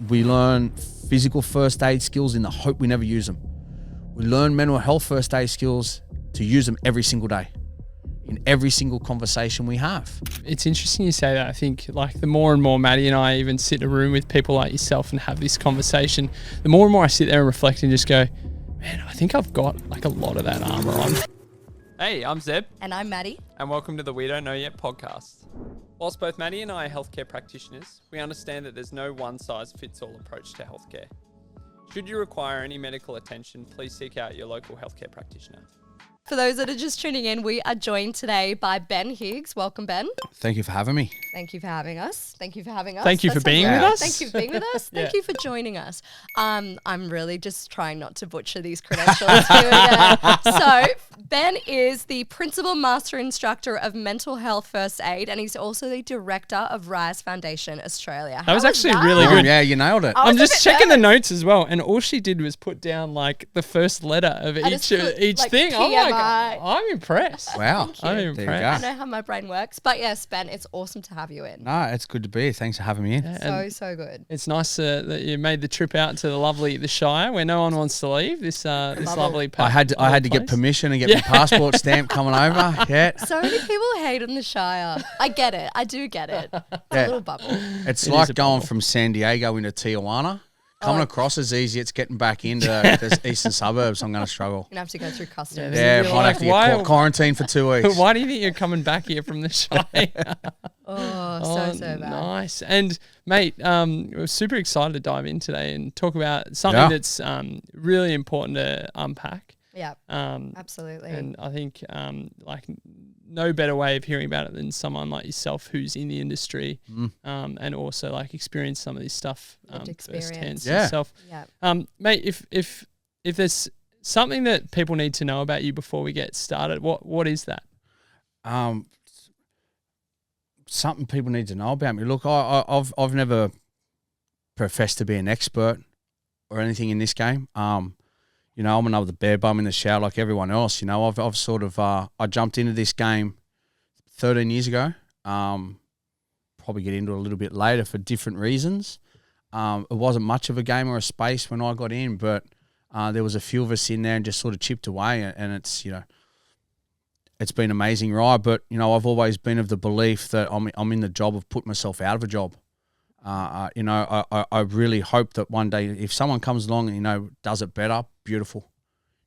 We learn physical first aid skills in the hope we never use them. We learn mental health first aid skills to use them every single day in every single conversation we have. It's interesting you say that. I think like the more and more Maddie and I even sit in a room with people like yourself and have this conversation, the more and more I sit there and reflect and just go, man, I think I've got like a lot of that armor on. Hey, I'm Zeb. And I'm Maddie. And welcome to the We Don't Know Yet podcast. Whilst both Maddie and I are healthcare practitioners, we understand that there's no one-size-fits-all approach to healthcare. Should you require any medical attention, please seek out your local healthcare practitioner. For those that are just tuning in, we are joined today by Ben Higgs. Welcome, Ben. Thank you for having me. Thank you for having us. Thank you for having us. Thank you for being with us. Thank you for being with us. Thank you for joining us. I'm really just trying not to butcher these credentials here again. So, Ben is the Principal Master Instructor of Mental Health First Aid, and he's also the Director of Rise Foundation Australia. That was actually really good. Yeah, you nailed it. I'm just checking the notes as well, and all she did was put down like the first letter of each like thing. PMI. I'm impressed. Wow. I'm There you impressed. go. I know how my brain works. But yes, Ben, it's awesome to have you in. No, it's good to be here. Thanks for having me in. So good. It's nice that you made the trip out to the Shire, where no one wants to leave. This lovely. I had to get permission and get my passport stamp coming over. Yeah. So many people hate on the Shire. I get it. I do get it. A little bubble. It's It like is a going bubble. from San Diego into Tijuana. Coming across is easy. It's getting back into the eastern suburbs. I'm going to struggle. You're going to have to go through customs. Yeah, You're might like, have to get why- quarantine for 2 weeks. Why do you think you're coming back here from the Shire? So bad. Nice. And mate, we're super excited to dive in today and talk about something Yeah. that's really important to unpack. Yeah, Um, absolutely. And I think like no better way of hearing about it than someone like yourself who's in the industry and also like experienced some of this stuff Lived firsthand experience. Yeah. yourself. Yeah. Mate, if there's something that people need to know about you before we get started, what is that? Something people need to know about me. Look, I've never professed to be an expert or anything in this game. You know, I'm another bear bum in the shower like everyone else. You know, I've sort of I jumped into this game 13 years ago. Probably get into it a little bit later for different reasons. It wasn't much of a game or a space when I got in, but there was a few of us in there and just sort of chipped away. And it's, you know, it's been an amazing ride. But, you know, I've always been of the belief that I'm in the job of putting myself out of a job. You know, I really hope that one day if someone comes along and, you know, does it better, beautiful,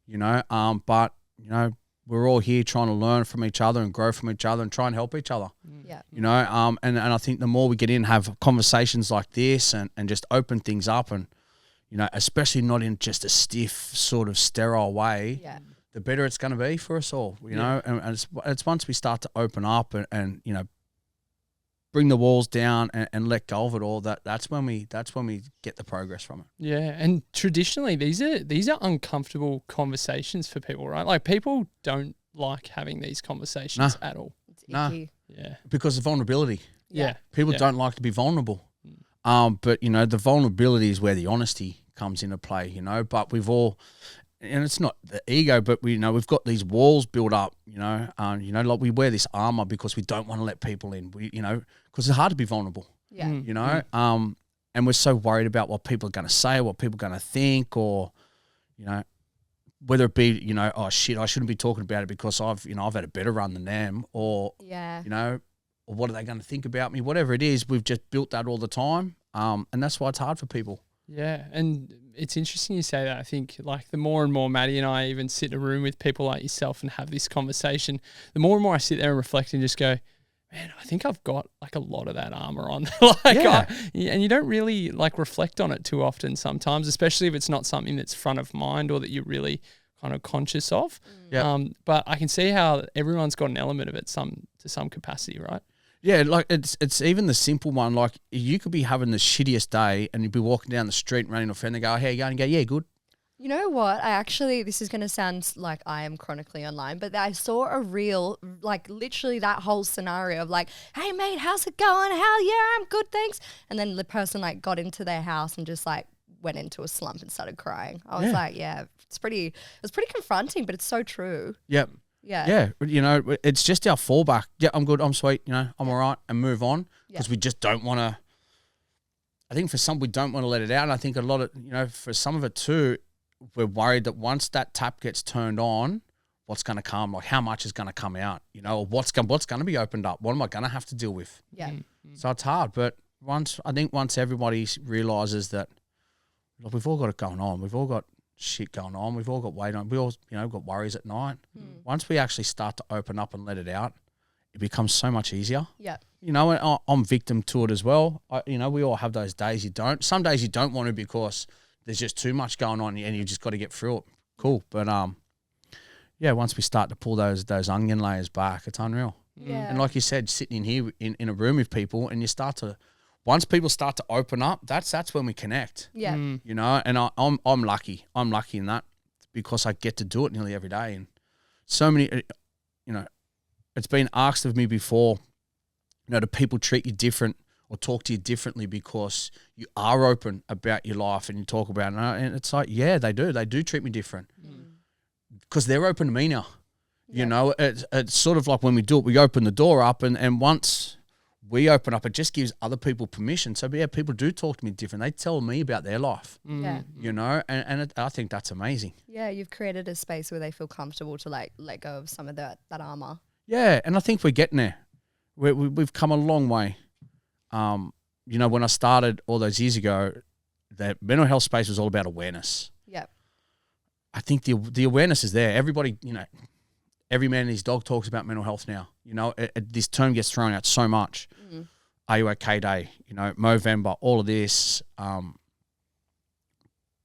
you know. But, you know, we're all here trying to learn from each other and grow from each other and try and help each other. Yeah. You know, and I think the more we get in, have conversations like this and just open things up and, you know, especially not in just a stiff sort of sterile way, Yeah. the better it's going to be for us all, you know. And it's once we start to open up and you know, bring the walls down and let go of it all, that's when we get the progress from it. Yeah, and traditionally these are uncomfortable conversations for people, right? Like people don't like having these conversations at all. It's Nah. icky. Yeah. Because of vulnerability. Yeah. People Yeah. don't like to be vulnerable. But, you know, the vulnerability is where the honesty comes into play, you know. But we've all, and it's not the ego, but we, you know, we've got these walls built up, you know, like we wear this armor because we don't want to let people in. We, you know, because it's hard to be vulnerable, Yeah. you know. And we're so worried about what people are going to say, what people are going to think, or, you know, whether it be, you know, oh shit, I shouldn't be talking about it because I've had a better run than them, or, Yeah. you know, or what are they going to think about me? Whatever it is, we've just built that all the time. And that's why it's hard for people. Yeah, and it's interesting you say that. I think like the more and more Maddie and I even sit in a room with people like yourself and have this conversation, the more and more I sit there and reflect and just go, man, I think I've got like a lot of that armor on. And you don't really like reflect on it too often sometimes, especially if it's not something that's front of mind or that you're really kind of conscious of. Yeah. But I can see how everyone's got an element of it to some capacity, right? Yeah, like it's even the simple one. Like you could be having the shittiest day and you'd be walking down the street and running a friend and go, how you going? And go, yeah, good. You know what? this is going to sound like I am chronically online, but I saw a reel, like literally that whole scenario of like, hey mate, how's it going? Hell yeah, I'm good, thanks. And then the person like got into their house and just like went into a slump and started crying. I was like, yeah, it was pretty confronting, but it's so true. Yep. Yeah. Yeah, you know, it's just our fallback. Yeah, I'm good, I'm sweet, you know, I'm all right, and move on because we just don't want to I think for some, we don't want to let it out. And I think a lot of, for some of it too, we're worried that once that tap gets turned on, what's going to come, like how much is going to come out, or what's going to be opened up? What am I going to have to deal with? Yeah. So it's hard. But once everybody realizes that, look, we've all got it going on. We've all got shit going on. We've all got weight on. We all, got worries at night. Once we actually start to open up and let it out, it becomes so much easier. Yeah. And I'm victim to it as well. We all have those days you don't. Some days you don't want to because there's just too much going on and you just got to get through it. Cool. But once we start to pull those onion layers back, it's unreal. Yeah. And like you said, sitting in here in a room with people, and once people start to open up, that's when we connect. Yeah. And I'm lucky. I'm lucky in that because I get to do it nearly every day. And so many, it's been asked of me before, do people treat you different or talk to you differently because you are open about your life and you talk about it? And it's like, yeah, they do. They do treat me different because they're open to me now. Yeah. It's sort of like when we do it, we open the door up, and once we open up, it just gives other people permission. So, yeah, people do talk to me different. They tell me about their life, Yeah. I think that's amazing. Yeah, you've created a space where they feel comfortable to like let go of some of that armor. Yeah, and I think we're getting there. We've come a long way. When I started all those years ago, that mental health space was all about awareness. Yeah. I think the awareness is there. Everybody, every man and his dog talks about mental health now. This term gets thrown out so much. Are you okay day? Movember, all of this.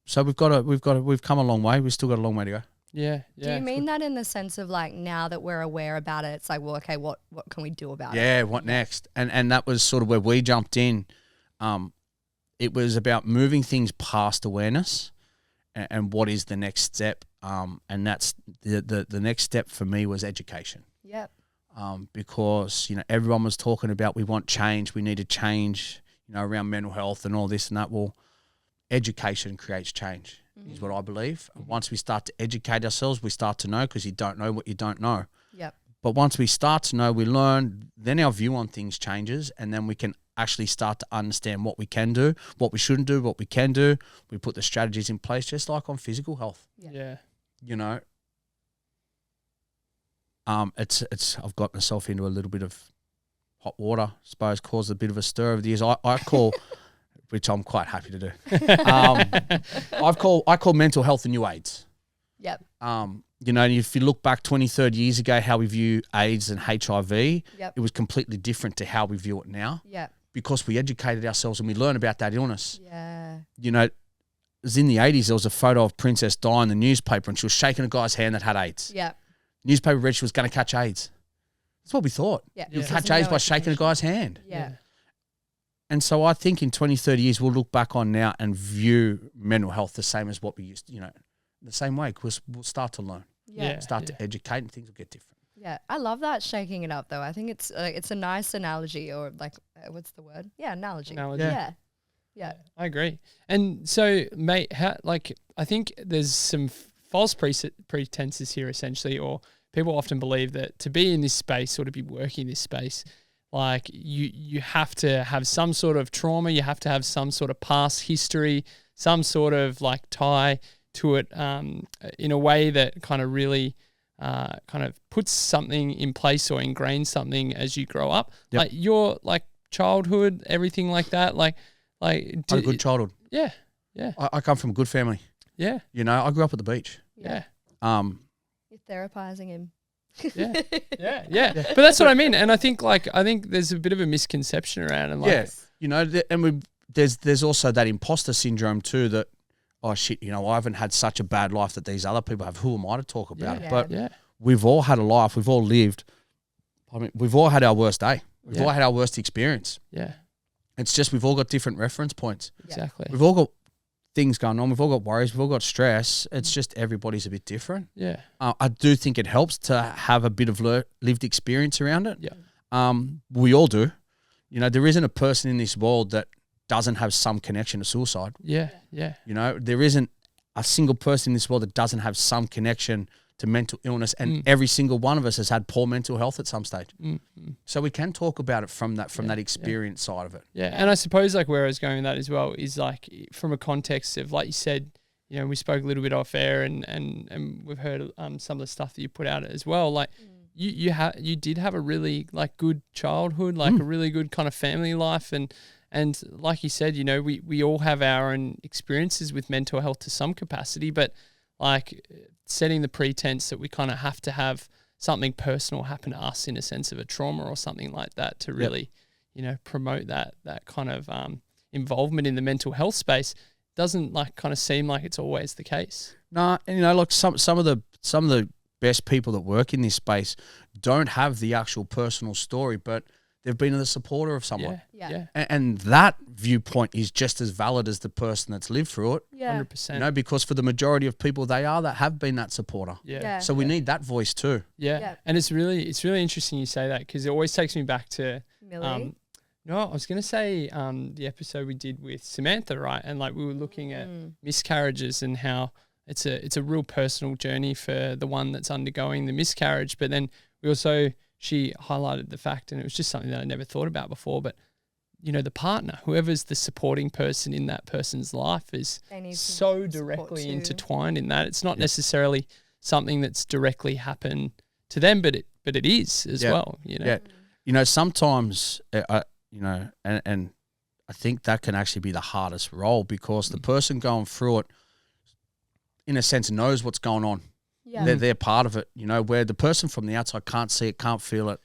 So we've come a long way. We've still got a long way to go. Yeah. Do you mean that in the sense of like now that we're aware about it, it's like, well, okay, what can we do about it? Yeah, what next? And that was sort of where we jumped in. It was about moving things past awareness and what is the next step. And that's the next step for me was education. Yep. Because, everyone was talking about we want change, we need to change, around mental health and all this and that. Well, education creates change is what I believe. Once we start to educate ourselves, we start to know because you don't know what you don't know. Yep. But once we start to know, we learn, then our view on things changes, and then we can actually start to understand what we can do, what we shouldn't do, what we can do. We put the strategies in place just like on physical health. Yeah. I've got myself into a little bit of hot water, I suppose, caused a bit of a stir over the years. I call, which I'm quite happy to do. I call mental health the new AIDS. Yep. If you look back 20, 30 years ago, how we view AIDS and HIV, Yep. it was completely different to how we view it now. Yep. Because we educated ourselves and we learned about that illness. Yeah. It was in the 80s, there was a photo of Princess Di in the newspaper and she was shaking a guy's hand that had AIDS. Yep. Newspaper read she was going to catch AIDS. That's what we thought. Yeah. You Yeah. catch There's AIDS no by shaking a education. guy's hand. Yeah. And so I think in 20, 30 years, we'll look back on now and view mental health the same as what we used to, the same way, because we'll start to learn, Yeah. start to educate, and things will get different. Yeah. I love that shaking it up though. I think it's a nice analogy, or like what's the word? Yeah, analogy. Analogy. Yeah. Yeah. I agree. And so, mate, I think there's some false pretenses here, essentially, or people often believe that to be in this space or to be working in this space, like you have to have some sort of trauma, you have to have some sort of past history, some sort of like tie to it in a way that kind of really kind of puts something in place or ingrains something as you grow up. Yep. Like your like childhood, everything like that, I had a good childhood. Yeah. I come from a good family. Yeah. I grew up at the beach. Yeah. You're therapizing him. Yeah. But that's what I mean. And I think there's a bit of a misconception around it. Like, there's also that imposter syndrome too that, oh shit, I haven't had such a bad life that these other people have. Who am I to talk about it? But yeah. we've all had a life. We've all lived. We've all had our worst day. We've Yeah. all had our worst experience. Yeah. It's just we've all got different reference points. Exactly. We've all got things going on. We've all got worries. We've all got stress. It's just everybody's a bit different. Yeah. I do think it helps to have a bit of lived experience around it. Yeah. We all do. There isn't a person in this world that doesn't have some connection to suicide. Yeah. Yeah. There isn't a single person in this world that doesn't have some connection to mental illness, and every single one of us has had poor mental health at some stage. So we can talk about it from that experience side of it. Yeah, and I suppose like where I was going with that as well is like from a context of, like you said, you know, we spoke a little bit off air, and we've heard some of the stuff that you put out as well. Like you did have a really like good childhood, like a really good kind of family life, and like you said, you know, we all have our own experiences with mental health to some capacity, but like setting the pretense that we kind of have to have something personal happen to us in a sense of a trauma or something like that to really, you know, promote that kind of involvement in the mental health space doesn't like kind of seem like it's always the case. No, and you know, like some of the best people that work in this space don't have the actual personal story, but they've been the supporter of someone. Yeah. And that viewpoint is just as valid as the person that's lived through it. Yeah. 100%. You know, because for the majority of people, they are that have been that supporter. Yeah. So we need that voice too. Yeah. And it's really interesting you say that, because it always takes me back to Millie? no, I was going to say the episode we did with Samantha, right? And like we were looking at miscarriages and how it's a real personal journey for the one that's undergoing the miscarriage. But then she highlighted the fact, and it was just something that I never thought about before, but you know, the partner, whoever's the supporting person in that person's life is so directly intertwined in that. It's not necessarily something that's directly happened to them, but it is as well, you know. Yeah. You know, sometimes you know, and I think that can actually be the hardest role, because the person going through it, in a sense, knows what's going on. Yeah. They're part of it, you know, where the person from the outside can't see it, can't feel it,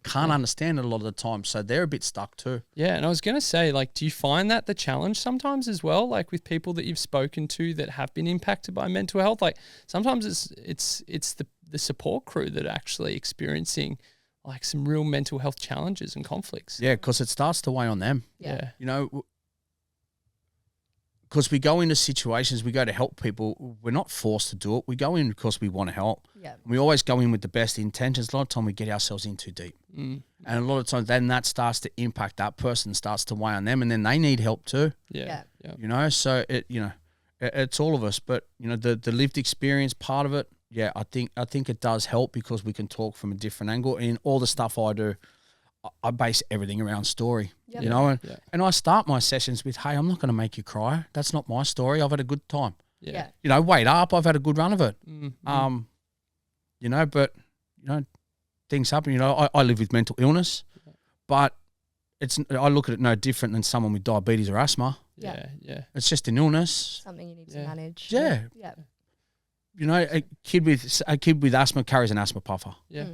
can't understand it a lot of the time. So they're a bit stuck too. Yeah. And I was going to say, like, do you find that the challenge sometimes as well, like with people that you've spoken to that have been impacted by mental health? Like sometimes it's the support crew that are actually experiencing like some real mental health challenges and conflicts. Yeah, because it starts to weigh on them. Yeah. You know, because we go into situations, we go to help people. We're not forced to do it. We go in because we want to help. Yeah. We always go in with the best intentions. A lot of time we get ourselves in too deep. And a lot of times then that starts to impact that person, starts to weigh on them, and then they need help too. Yeah. You know, so it's all of us. But, you know, the lived experience part of it, yeah, I think it does help, because we can talk from a different angle. In all the stuff I do, I base everything around story, you know, and I start my sessions with, hey, I'm not going to make you cry. That's not my story. I've had a good time. Yeah. You know, wait up. I've had a good run of it. You know, but, you know, things happen. You know, I live with mental illness, but I look at it no different than someone with diabetes or asthma. Yeah. It's just an illness. Something you need to manage. Yeah. You know, a kid with asthma carries an asthma puffer. Yeah.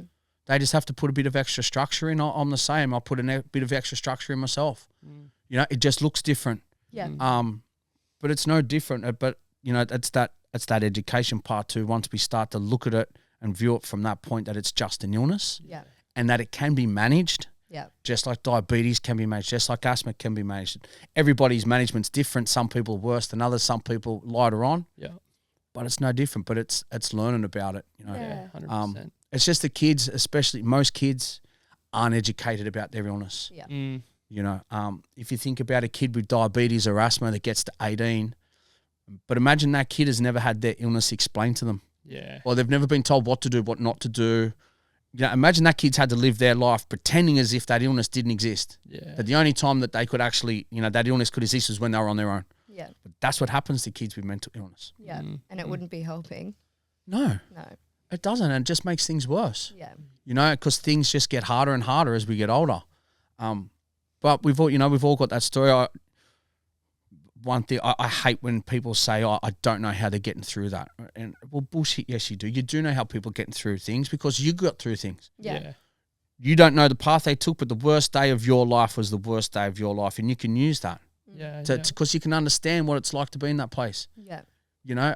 They just have to put a bit of extra structure in. I'm the same. I put a bit of extra structure in myself. You know, it just looks different. Yeah. But it's no different. But you know, it's that education part too. Once we start to look at it and view it from that point, that it's just an illness. Yeah. And that it can be managed. Yeah. Just like diabetes can be managed, just like asthma can be managed. Everybody's management's different. Some people worse than others. Some people lighter on. Yeah. But it's no different. But it's learning about it. You know. Yeah. 100%. It's just the kids, especially most kids, aren't educated about their illness. Yeah. You know, if you think about a kid with diabetes or asthma that gets to 18, but imagine that kid has never had their illness explained to them. Yeah. Or they've never been told what to do, what not to do. You know, imagine that kid's had to live their life pretending as if that illness didn't exist. Yeah. That the only time that they could actually, you know, that illness could exist was when they were on their own. Yeah. But that's what happens to kids with mental illness. Yeah. And it wouldn't be helping. No. No. It doesn't, and it just makes things worse. Yeah. You know, because things just get harder and harder as we get older. But we've all got that story. One thing I hate when people say, "Oh, I don't know how they're getting through that." And well, bullshit. Yes, you do. You do know how people are getting through things, because you got through things. Yeah. You don't know the path they took, but the worst day of your life was the worst day of your life, and you can use that. Yeah. Because you can understand what it's like to be in that place. Yeah. You know,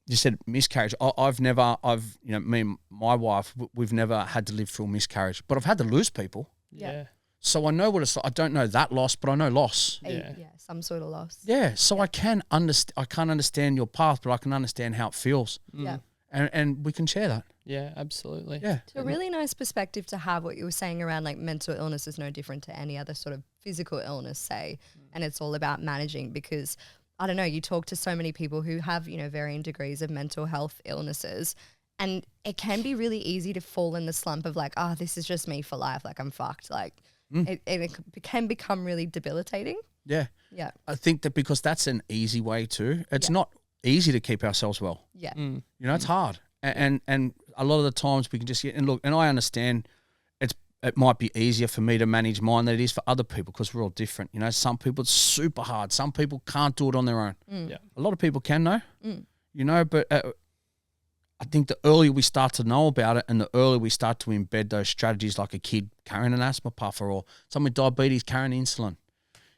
you said miscarriage. You know, me and my wife, we've never had to live through a miscarriage, but I've had to lose people. Yeah. So I know what it's like. I don't know that loss, but I know loss. Yeah. Some sort of loss. Yeah. So I can't understand your path, but I can understand how it feels. Yeah. And we can share that. Yeah, absolutely. Yeah. It's a really nice perspective to have, what you were saying around like mental illness is no different to any other sort of physical illness, say, and it's all about managing, because I don't know, you talk to so many people who have, you know, varying degrees of mental health illnesses, And it can be really easy to fall in the slump of like, oh, this is just me for life. Like I'm fucked. Like it can become really debilitating. Yeah. Yeah. I think that because that's an easy way too. It's not easy to keep ourselves well. Yeah. You know, it's hard. And a lot of the times we can just get, and look, and I understand it might be easier for me to manage mine than it is for other people because we're all different. You know, some people it's super hard. Some people can't do it on their own. Yeah. A lot of people can though, you know, but I think the earlier we start to know about it and the earlier we start to embed those strategies, like a kid carrying an asthma puffer or someone with diabetes carrying insulin,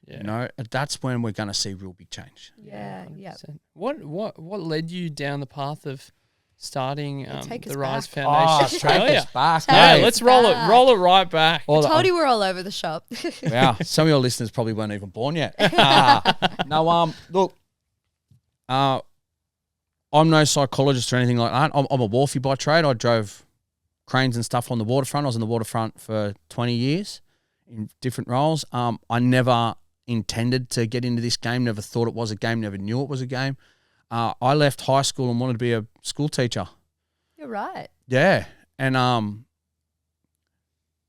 you know, that's when we're going to see real big change. Yeah. 100%. What led you down the path of starting take us the Rise back. Foundation Australia. Australia? Back, Yeah, mate. let's roll it right back. I told you we're all over the shop. Wow, some of your listeners probably weren't even born yet. No, look, I'm no psychologist or anything like that. I'm a wharfie by trade. I drove cranes and stuff on the waterfront. I was on the waterfront for 20 years in different roles. I never intended to get into this game, never thought it was a game, never knew it was a game. I left high school and wanted to be a school teacher. You're right. Yeah. And I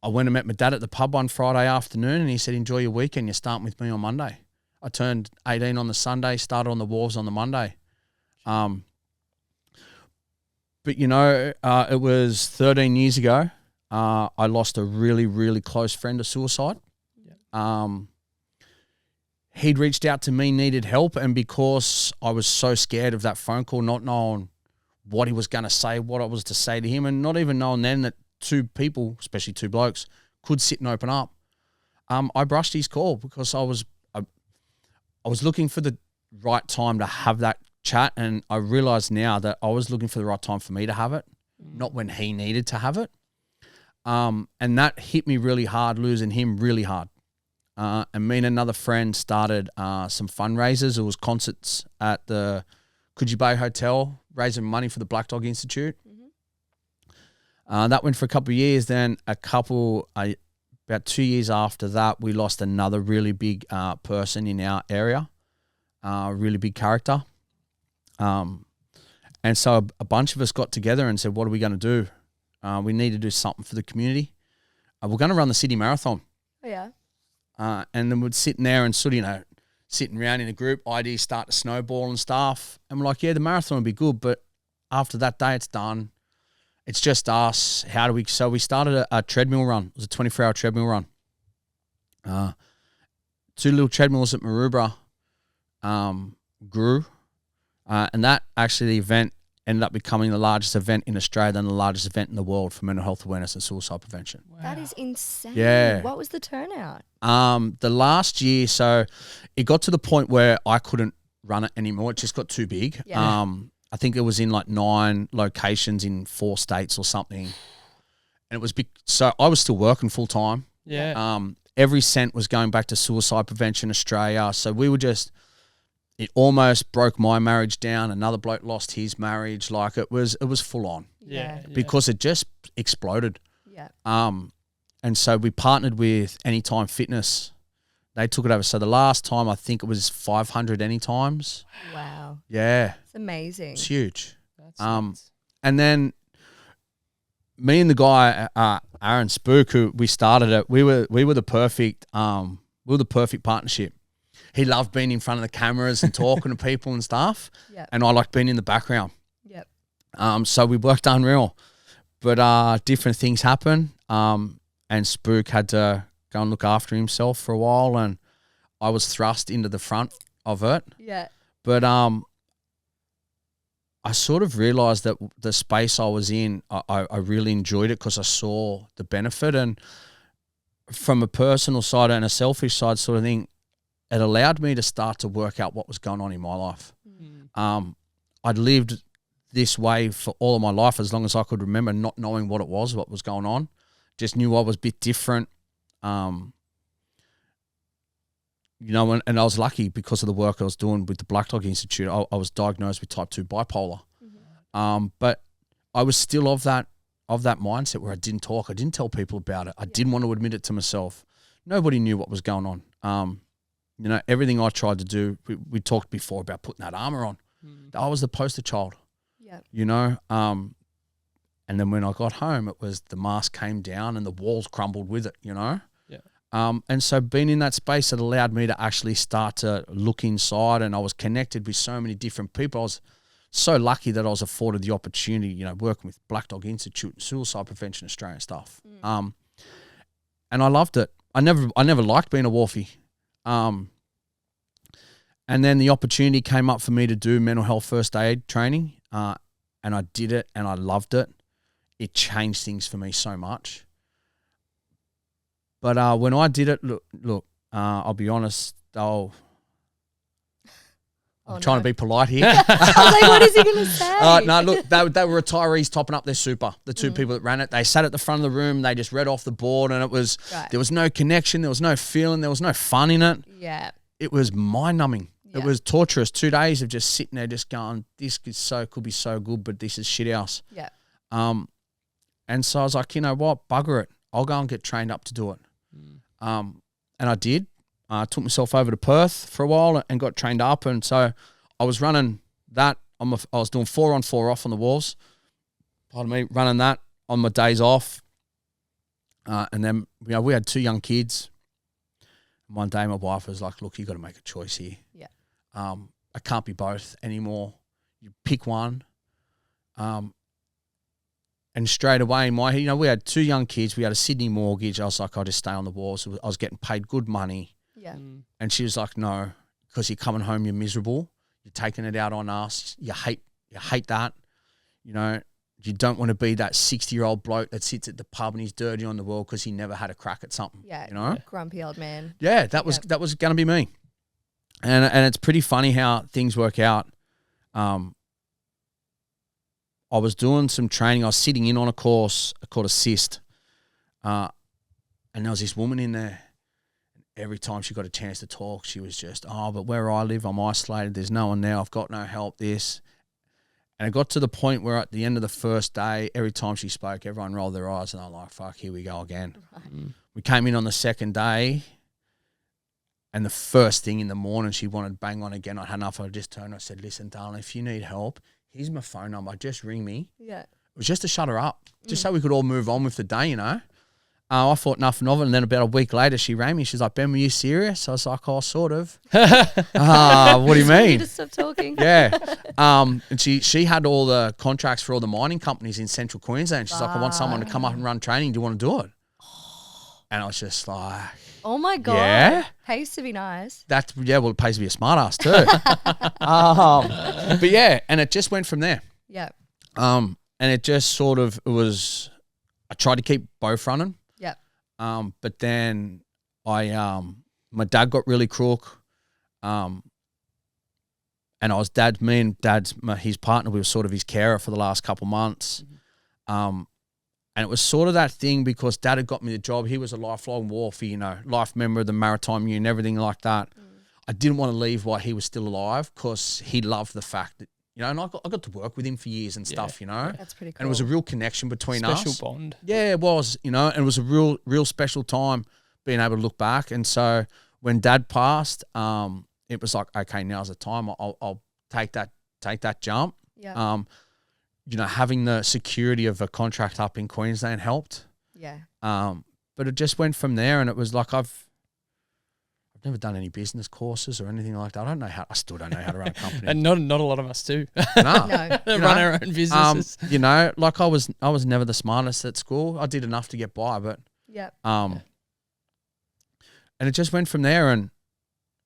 went and met my dad at the pub one Friday afternoon and he said, enjoy your weekend. You're starting with me on Monday. I turned 18 on the Sunday, started on the wharves on the Monday. But, you know, it was 13 years ago. I lost a really, really close friend to suicide. Yeah. He'd reached out to me, needed help, and because I was so scared of that phone call, not knowing what he was going to say, what I was to say to him, and not even knowing then that two people, especially two blokes, could sit and open up, I brushed his call because I was looking for the right time to have that chat, and I realised now that I was looking for the right time for me to have it, not when he needed to have it. And that hit me really hard, losing him really hard. And me and another friend started some fundraisers. It was concerts at the Coogee Bay Hotel, raising money for the Black Dog Institute. That went for a couple of years. Then about 2 years after that, we lost another really big person in our area, really big character. And so a bunch of us got together and said, what are we going to do? We need to do something for the community. We're going to run the city marathon. Oh, yeah. And then we'd sit in there and sort of, you know, sitting around in a group, ideas start to snowball and stuff. And we're like, yeah, the marathon would be good, but after that day, it's done. It's just us. So we started a treadmill run. It was a 24-hour treadmill run. 2 little treadmills at Maroubra grew. And that actually, the event ended up becoming the largest event in Australia and the largest event in the world for mental health awareness and suicide prevention. Wow. That is insane. Yeah. What was the turnout? The last year, so it got to the point where I couldn't run it anymore. It just got too big. Yeah. I think it was in like 9 locations in 4 states or something. And it was big. So I was still working full time. Yeah. Every cent was going back to Suicide Prevention Australia. So we were just, it almost broke my marriage down. Another bloke lost his marriage. Like it was full on Yeah. because it just exploded. Yeah. And so we partnered with Anytime Fitness. They took it over. So the last time I think it was 500 Anytimes. Wow. Yeah. It's amazing. It's huge. That's nuts. And then me and the guy, Aaron Spook, who we started it, we were the perfect partnership. He loved being in front of the cameras and talking to people and stuff. Yep. And I liked being in the background. Yep. So we worked unreal. But different things happen. And Spook had to go and look after himself for a while, and I was thrust into the front of it. Yeah. But I sort of realised that the space I was in, I really enjoyed it because I saw the benefit. And from a personal side and a selfish side sort of thing, it allowed me to start to work out what was going on in my life. I'd lived this way for all of my life, as long as I could remember, not knowing what was going on. Just knew I was a bit different. You know, and I was lucky because of the work I was doing with the Black Dog Institute. I was diagnosed with type 2 bipolar. But I was still of that mindset where I didn't talk. I didn't tell people about it. I didn't want to admit it to myself. Nobody knew what was going on. You know, everything I tried to do, we talked before about putting that armor on. I was the poster child. Yeah. You know, And then when I got home, it was the mask came down and the walls crumbled with it, you know? Yeah. And so being in that space, it allowed me to actually start to look inside, and I was connected with so many different people. I was so lucky that I was afforded the opportunity, you know, working with Black Dog Institute and Suicide Prevention Australia and stuff. And I loved it. I never liked being a wharfie. And then the opportunity came up for me to do mental health first aid training, and I did it, and I loved it. It changed things for me so much. But when I did it, look, I'll be honest, I'm trying to be polite here. I was like, what is he going to say? No, look, they were retirees topping up their super. The two people that ran it, they sat at the front of the room, they just read off the board, and it was there was no connection, there was no feeling, there was no fun in it. Yeah. It was mind-numbing. Yeah. It was torturous. 2 days of just sitting there just going, this could be so good, but this is shit house. Yeah. And so I was like, you know what, bugger it. I'll go and get trained up to do it. And I did. I took myself over to Perth for a while and got trained up. And so I was running that. I was doing 4 on 4 off on the walls. Pardon me, running that on my days off. And then, you know, we had 2 young kids. One day my wife was like, look, you got to make a choice here. Yeah. I can't be both anymore. You pick one. And straight away, you know, we had 2 young kids. We had a Sydney mortgage. I was like, I'll just stay on the walls. I was getting paid good money. Yeah. And she was like, no, because you're coming home, you're miserable. You're taking it out on us. You hate that. You know, you don't want to be that 60-year-old bloke that sits at the pub and he's dirty on the world because he never had a crack at something. Yeah. You know? Grumpy old man. Yeah, that was going to be me. And it's pretty funny how things work out. I was doing some training. I was sitting in on a course called Assist. And there was this woman in there. Every time she got a chance to talk, she was just, but where I live, I'm isolated. There's no one there. I've got no help, this. And it got to the point where at the end of the first day, every time she spoke, everyone rolled their eyes and I'm like, fuck, here we go again. Right. We came in on the second day and the first thing in the morning, she wanted to bang on again. I had enough. I just turned and I said, listen, darling, if you need help, here's my phone number. Just ring me. Yeah. It was just to shut her up, just so we could all move on with the day, you know. I thought nothing of it. And then about a week later, she rang me. She's like, Ben, were you serious? I was like, oh, sort of. What do you mean? You just stop talking. Yeah. And she had all the contracts for all the mining companies in central Queensland. She's like, I want someone to come up and run training. Do you want to do it? And I was just like, oh my God. Yeah. Pays to be nice. Well, it pays to be a smart ass too. But yeah, and it just went from there. Yeah. And it just sort of, I tried to keep both running. Yeah. But then my dad got really crook. And me and dad's, his partner, we were sort of his carer for the last couple months. And it was sort of that thing because dad had got me the job. He was a lifelong wharfie, you know, life member of the Maritime Union, everything like that. I didn't want to leave while he was still alive because he loved the fact that, you know, and I got to work with him for years and stuff, you know. That's pretty cool. And it was a real connection between us. Special bond. Yeah, it was, you know, and it was a real special time being able to look back. And so when dad passed, it was like, okay, now's the time. I'll take that jump. Yeah. You know, having the security of a contract up in Queensland helped. Yeah. But it just went from there, and it was like I've never done any business courses or anything like that. I still don't know how to run a company. And not a lot of us do. No. Run our own businesses. You know, like I was never the smartest at school. I did enough to get by, but and it just went from there, and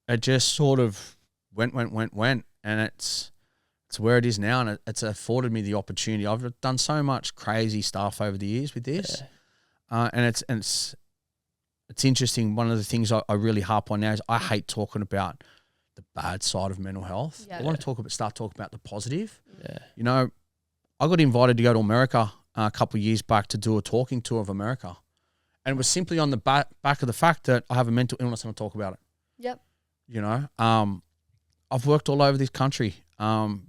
it just sort of went, and it's where it is now, and it's afforded me the opportunity. I've done so much crazy stuff over the years with this, and it's interesting. One of the things I really harp on now is I hate talking about the bad side of mental health. I want to start talking about the positive. Yeah. You know, I got invited to go to America a couple of years back to do a talking tour of America, and it was simply on the back of the fact that I have a mental illness and I talk about it. Yep. You know, I've worked all over this country.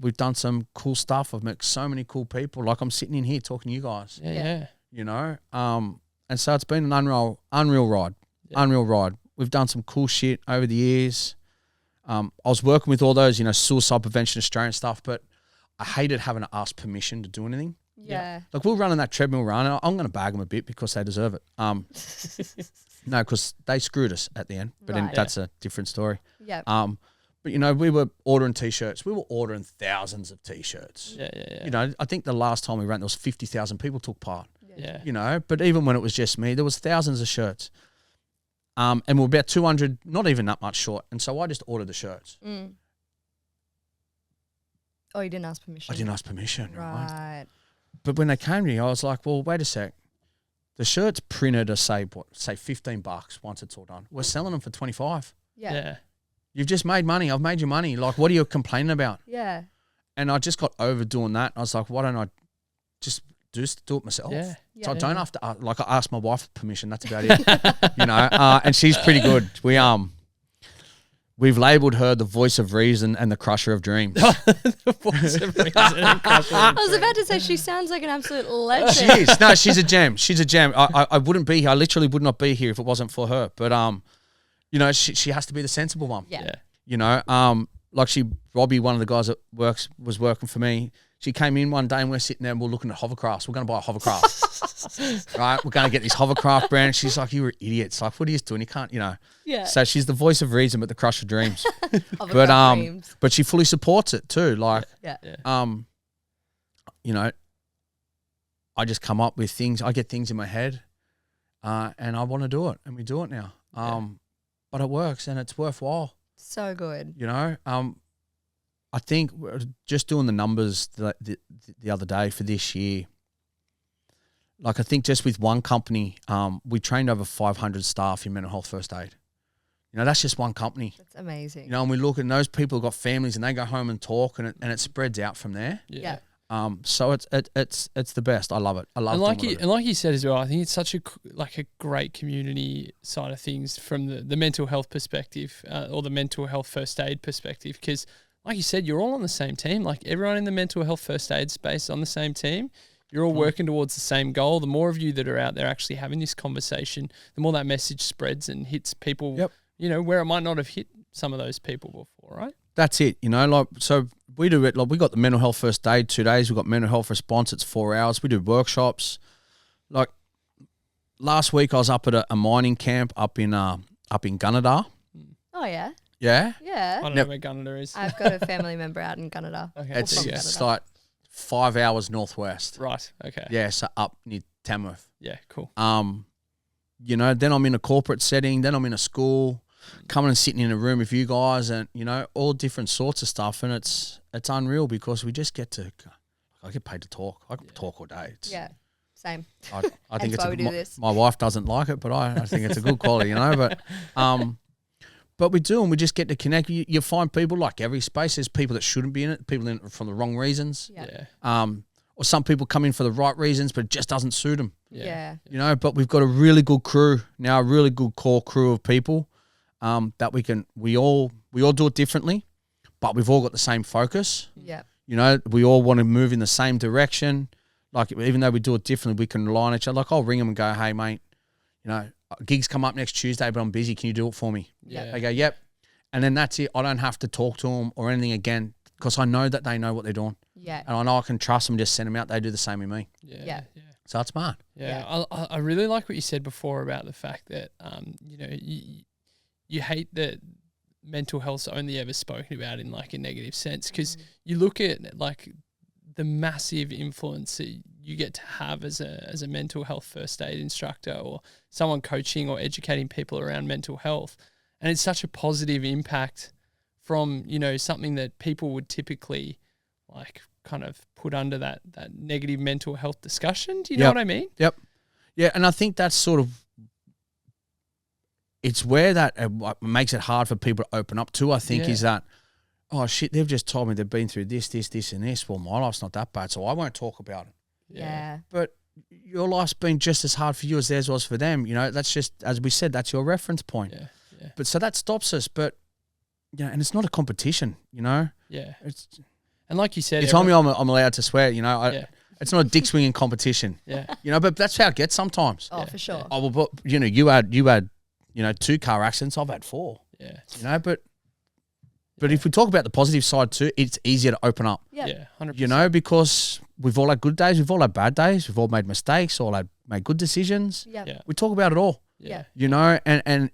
We've done some cool stuff. I've met so many cool people. Like I'm sitting in here talking to you guys. Yeah. You know, and so it's been an unreal ride. Yeah. Unreal ride. We've done some cool shit over the years. I was working with all those, you know, Suicide Prevention Australia stuff, but I hated having to ask permission to do anything. Yeah. Like we're running that treadmill run, and I'm going to bag them a bit because they deserve it. No, because they screwed us at the end, but then Right. that's a different story. Yeah. But you know, we were ordering t-shirts. We were ordering thousands of t-shirts. Yeah. You know, I think the last time we ran, there was 50,000 people took part. Yeah. You know, but even when it was just me, there was thousands of shirts. And we're about 200, not even that much short. And so I just ordered the shirts. Mm. Oh, you didn't ask permission. I didn't ask permission. Right. But when they came to me, I was like, well, wait a sec. The shirts printed are say $15 once it's all done. We're selling them for 25. Yeah. You've just made money. I've made you money. Like, what are you complaining about? Yeah. And I just got over doing that. I was like, why don't I just do it myself? Yeah. So I don't have to, I asked my wife permission. That's about it. You know, and she's pretty good. We've labelled her the voice of reason and the crusher of dreams. The voice of reason and crusher of I was about to say she sounds like an absolute legend. She is. No, she's a gem. She's a gem. I wouldn't be here. I literally would not be here if it wasn't for her. But you know, she has to be the sensible one. Yeah. You know, like Robbie, one of the guys that was working for me. She came in one day and we're sitting there and we're looking at hovercrafts. We're going to buy a hovercraft. Right? We're going to get this hovercraft brand. She's like, you were idiots. Like, what are you doing? You can't, you know. Yeah. So she's the voice of reason, but the crusher of dreams. Hovercraft dreams. But she fully supports it too. Like, Yeah. you know, I just come up with things. I get things in my head, and I want to do it, and we do it now. But it works and it's worthwhile. So good. You know, I think we're just doing the numbers the other day for this year. Like, I think just with one company, we trained over 500 staff in mental health first aid. You know, that's just one company. That's amazing. You know, and we look, and those people have got families, and they go home and talk, and it spreads out from there. Yeah. So it's the best. I love it. I love it. And like you said as well, I think it's such a great community side of things from the mental health perspective, or the mental health first aid perspective, because like you said, you're all on the same team. Like, everyone in the mental health first aid space on the same team. You're all working towards the same goal. The more of you that are out there actually having this conversation, the more that message spreads and hits people. Yep. You know, where it might not have hit some of those people before, right? That's it. You know, like, so we do it. Like, we got the mental health first aid 2 days. We got mental health response. It's 4 hours. We do workshops. Like, last week I was up at a mining camp up in Gunnedah. Oh, yeah. Yeah. I Yeah. don't know where Gunnedah is. I've got a family member out in Canada. Okay. It's like 5 hours northwest. Right. Okay. Yeah, so up near Tamworth. Yeah. Cool. You know, then I'm in a corporate setting, then I'm in a school, coming and sitting in a room with you guys, and, you know, all different sorts of stuff, and it's unreal because we just get to, I get paid to talk. I can talk all day. Yeah. Same. I think why we do this. my wife doesn't like it, but I think it's a good quality, you know, but we do, and we just get to connect. You find people, like every space, there's people that shouldn't be in it, people in it for the wrong reasons. Yeah. Or some people come in for the right reasons, but it just doesn't suit them. Yeah. You know, but we've got a really good crew now, a really good core crew of people that we all do it differently, but we've all got the same focus. Yeah. You know, we all want to move in the same direction. Like, even though we do it differently, we can rely on each other. Like, I'll ring them and go, hey, mate, you know, gigs come up next Tuesday, but I'm busy. Can you do it for me? Yeah. They go, yep. And then that's it. I don't have to talk to them or anything again because I know that they know what they're doing. Yeah. And I know I can trust them, just send them out. They do the same with me. Yeah. So it's smart. Yeah. I really like what you said before about the fact that, you know, you hate that mental health's only ever spoken about in like a negative sense, because you look at like the massive influence that you get to have as a mental health first aid instructor or someone coaching or educating people around mental health. And it's such a positive impact from, you know, something that people would typically like kind of put under that negative mental health discussion. Do you know what I mean? Yep. Yeah, and I think that's sort of, it's where that makes it hard for people to open up to, I think, is that, oh, shit, they've just told me they've been through this, and this. Well, my life's not that bad, so I won't talk about it. Yeah. But your life's been just as hard for you as theirs was for them. You know, that's just, as we said, that's your reference point. Yeah. But so that stops us. But, you know, and it's not a competition, you know? Yeah. And like you said, you told me I'm allowed to swear, you know? It's not a dick swinging competition. Yeah. You know, but that's how it gets sometimes. Oh, for sure. Oh, well, but, you know, you had, you know, 2 car accidents. I've had 4. Yeah. You know, but But if we talk about the positive side too, it's easier to open up. Yeah. Yeah, 100%. You know, because we've all had good days, we've all had bad days, we've all made mistakes, all had made good decisions. Yep. Yeah. We talk about it all. Yeah. You know, and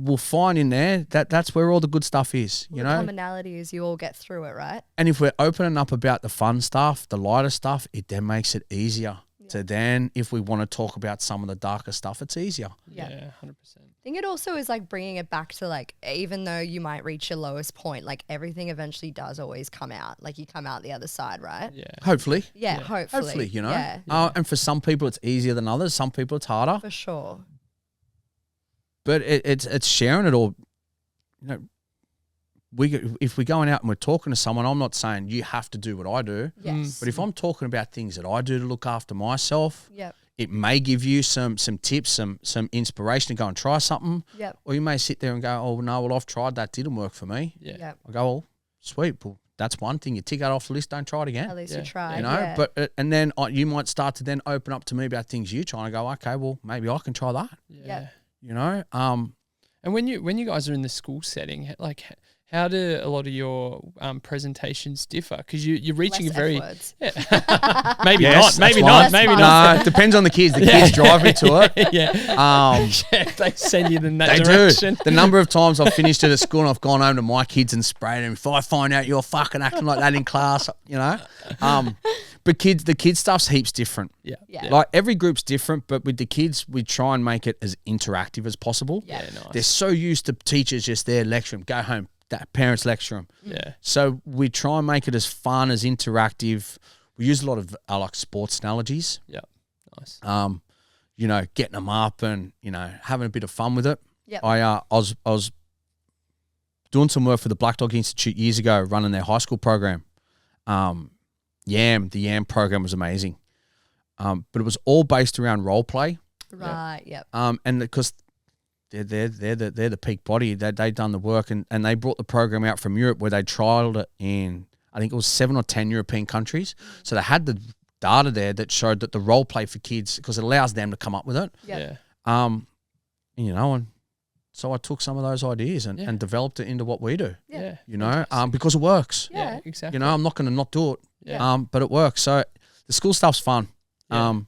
we'll find in there that that's where all the good stuff is. You The know, commonality is you all get through it, right? and if we're opening up about the fun stuff, the lighter stuff, it then makes it easier. So then, if we want to talk about some of the darker stuff, it's easier. Yeah. Yeah, 100%. I think it also is like bringing it back to like, even though you might reach your lowest point, like everything eventually does always come out. Like you come out the other side, right? Yeah. Hopefully, Yeah, hopefully. you know. Yeah, And for some people, it's easier than others. Some people, it's harder. for sure. But it's sharing it all. You know, if we're going out and we're talking to someone, I'm not saying you have to do what I do. Yes. But if I'm talking about things that I do to look after myself, Yep. it may give you some tips, some inspiration to go and try something. Yep. Or you may sit there and go, oh, no, well, I've tried that. Didn't work for me. Yeah. Yep. I go, well, sweet. Well, that's one thing. You tick that off the list. Don't try it again. At least Yeah. you tried. You know, yeah. but and then you might start to then open up to me about things you try and go, okay, well, maybe I can try that. Yeah. You know, And when you guys are in the school setting, like how do a lot of your presentations differ? Because you're reaching Less a very F words. maybe Yes, not, maybe that's not, fine. maybe That's not. no, it depends on the kids. The kids drive me to it. Yeah, yeah, they send you in that They direction. do. The number of times I've finished at a school and I've gone home to my kids and sprayed them. If I find out you're fucking acting like that in class, you know. But the kid stuff's heaps different. Yeah, Yeah. Like every group's different, but with the kids, we try and make it as interactive as possible. Yeah. nice. They're so used to teachers just there lecturing, go home, that parents lecture them. Yeah, So we try and make it as fun, as interactive. We use a lot of like sports analogies. yeah, nice. You know, getting them up and you know having a bit of fun with it. Yep. I was doing some work for the Black Dog Institute years ago, running their high school program. The YAM program was amazing, but it was all based around role play. Right. Yep. And because they're the peak body, they done the work and they brought the program out from Europe where they trialed it in I think it was 7 or 10 European countries. So they had the data there that showed that the role play for kids because it allows them to come up with it. Yep. Yeah, You know, and so I took some of those ideas and developed it into what we do. Yeah. yeah, You know, because it works. Yeah. exactly. You know, I'm not going to not do it. Yeah. But it works. So the school stuff's fun. Yeah.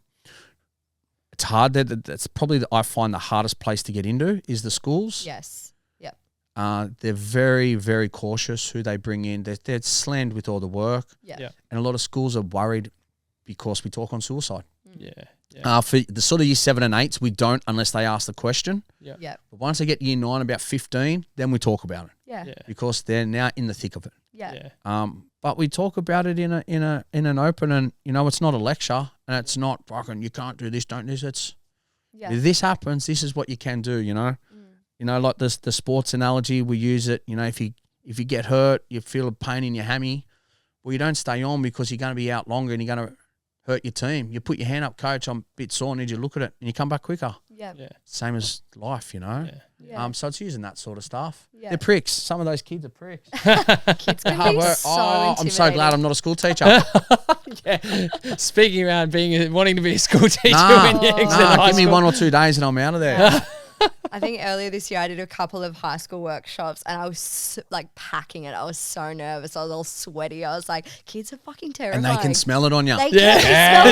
It's hard. That's probably I find the hardest place to get into is the schools. Yes. Yep. They're very, very cautious who they bring in. They're slammed with all the work. Yeah. Yeah. And a lot of schools are worried because we talk on suicide. Yeah, yeah, For the sort of year 7 and 8s, we don't unless they ask the question. Yep. But once they get year 9, about 15, then we talk about it Yeah. yeah, because they're now in the thick of it. Yeah. yeah, But we talk about it in an open, and you know, it's not a lecture, and it's not fucking you can't do this, don't do this. It's Yeah. if this happens, this is what you can do. You know, you know, like this the sports analogy we use it. You know, if you get hurt, you feel a pain in your hammy, well, you don't stay on because you're going to be out longer and you're going to hurt your team. You put your hand up, coach. I'm a bit sore. Need you to look at it, and you come back quicker. Yeah. yeah, Same as life, you know. yeah. Yeah. So it's using that sort of stuff. Yeah. They're pricks. Some of those kids are pricks. Kids can Hard be work. so I'm so glad I'm not a school teacher. Yeah. Speaking about wanting to be a school teacher Nah, when you exit high give me school. 1 or 2 days and I'm out of there. I think earlier this year I did a couple of high school workshops and I was like packing it. I was so nervous. I was all sweaty. I was like, kids are fucking terrifying. And they can smell it on you. They Yeah. can smell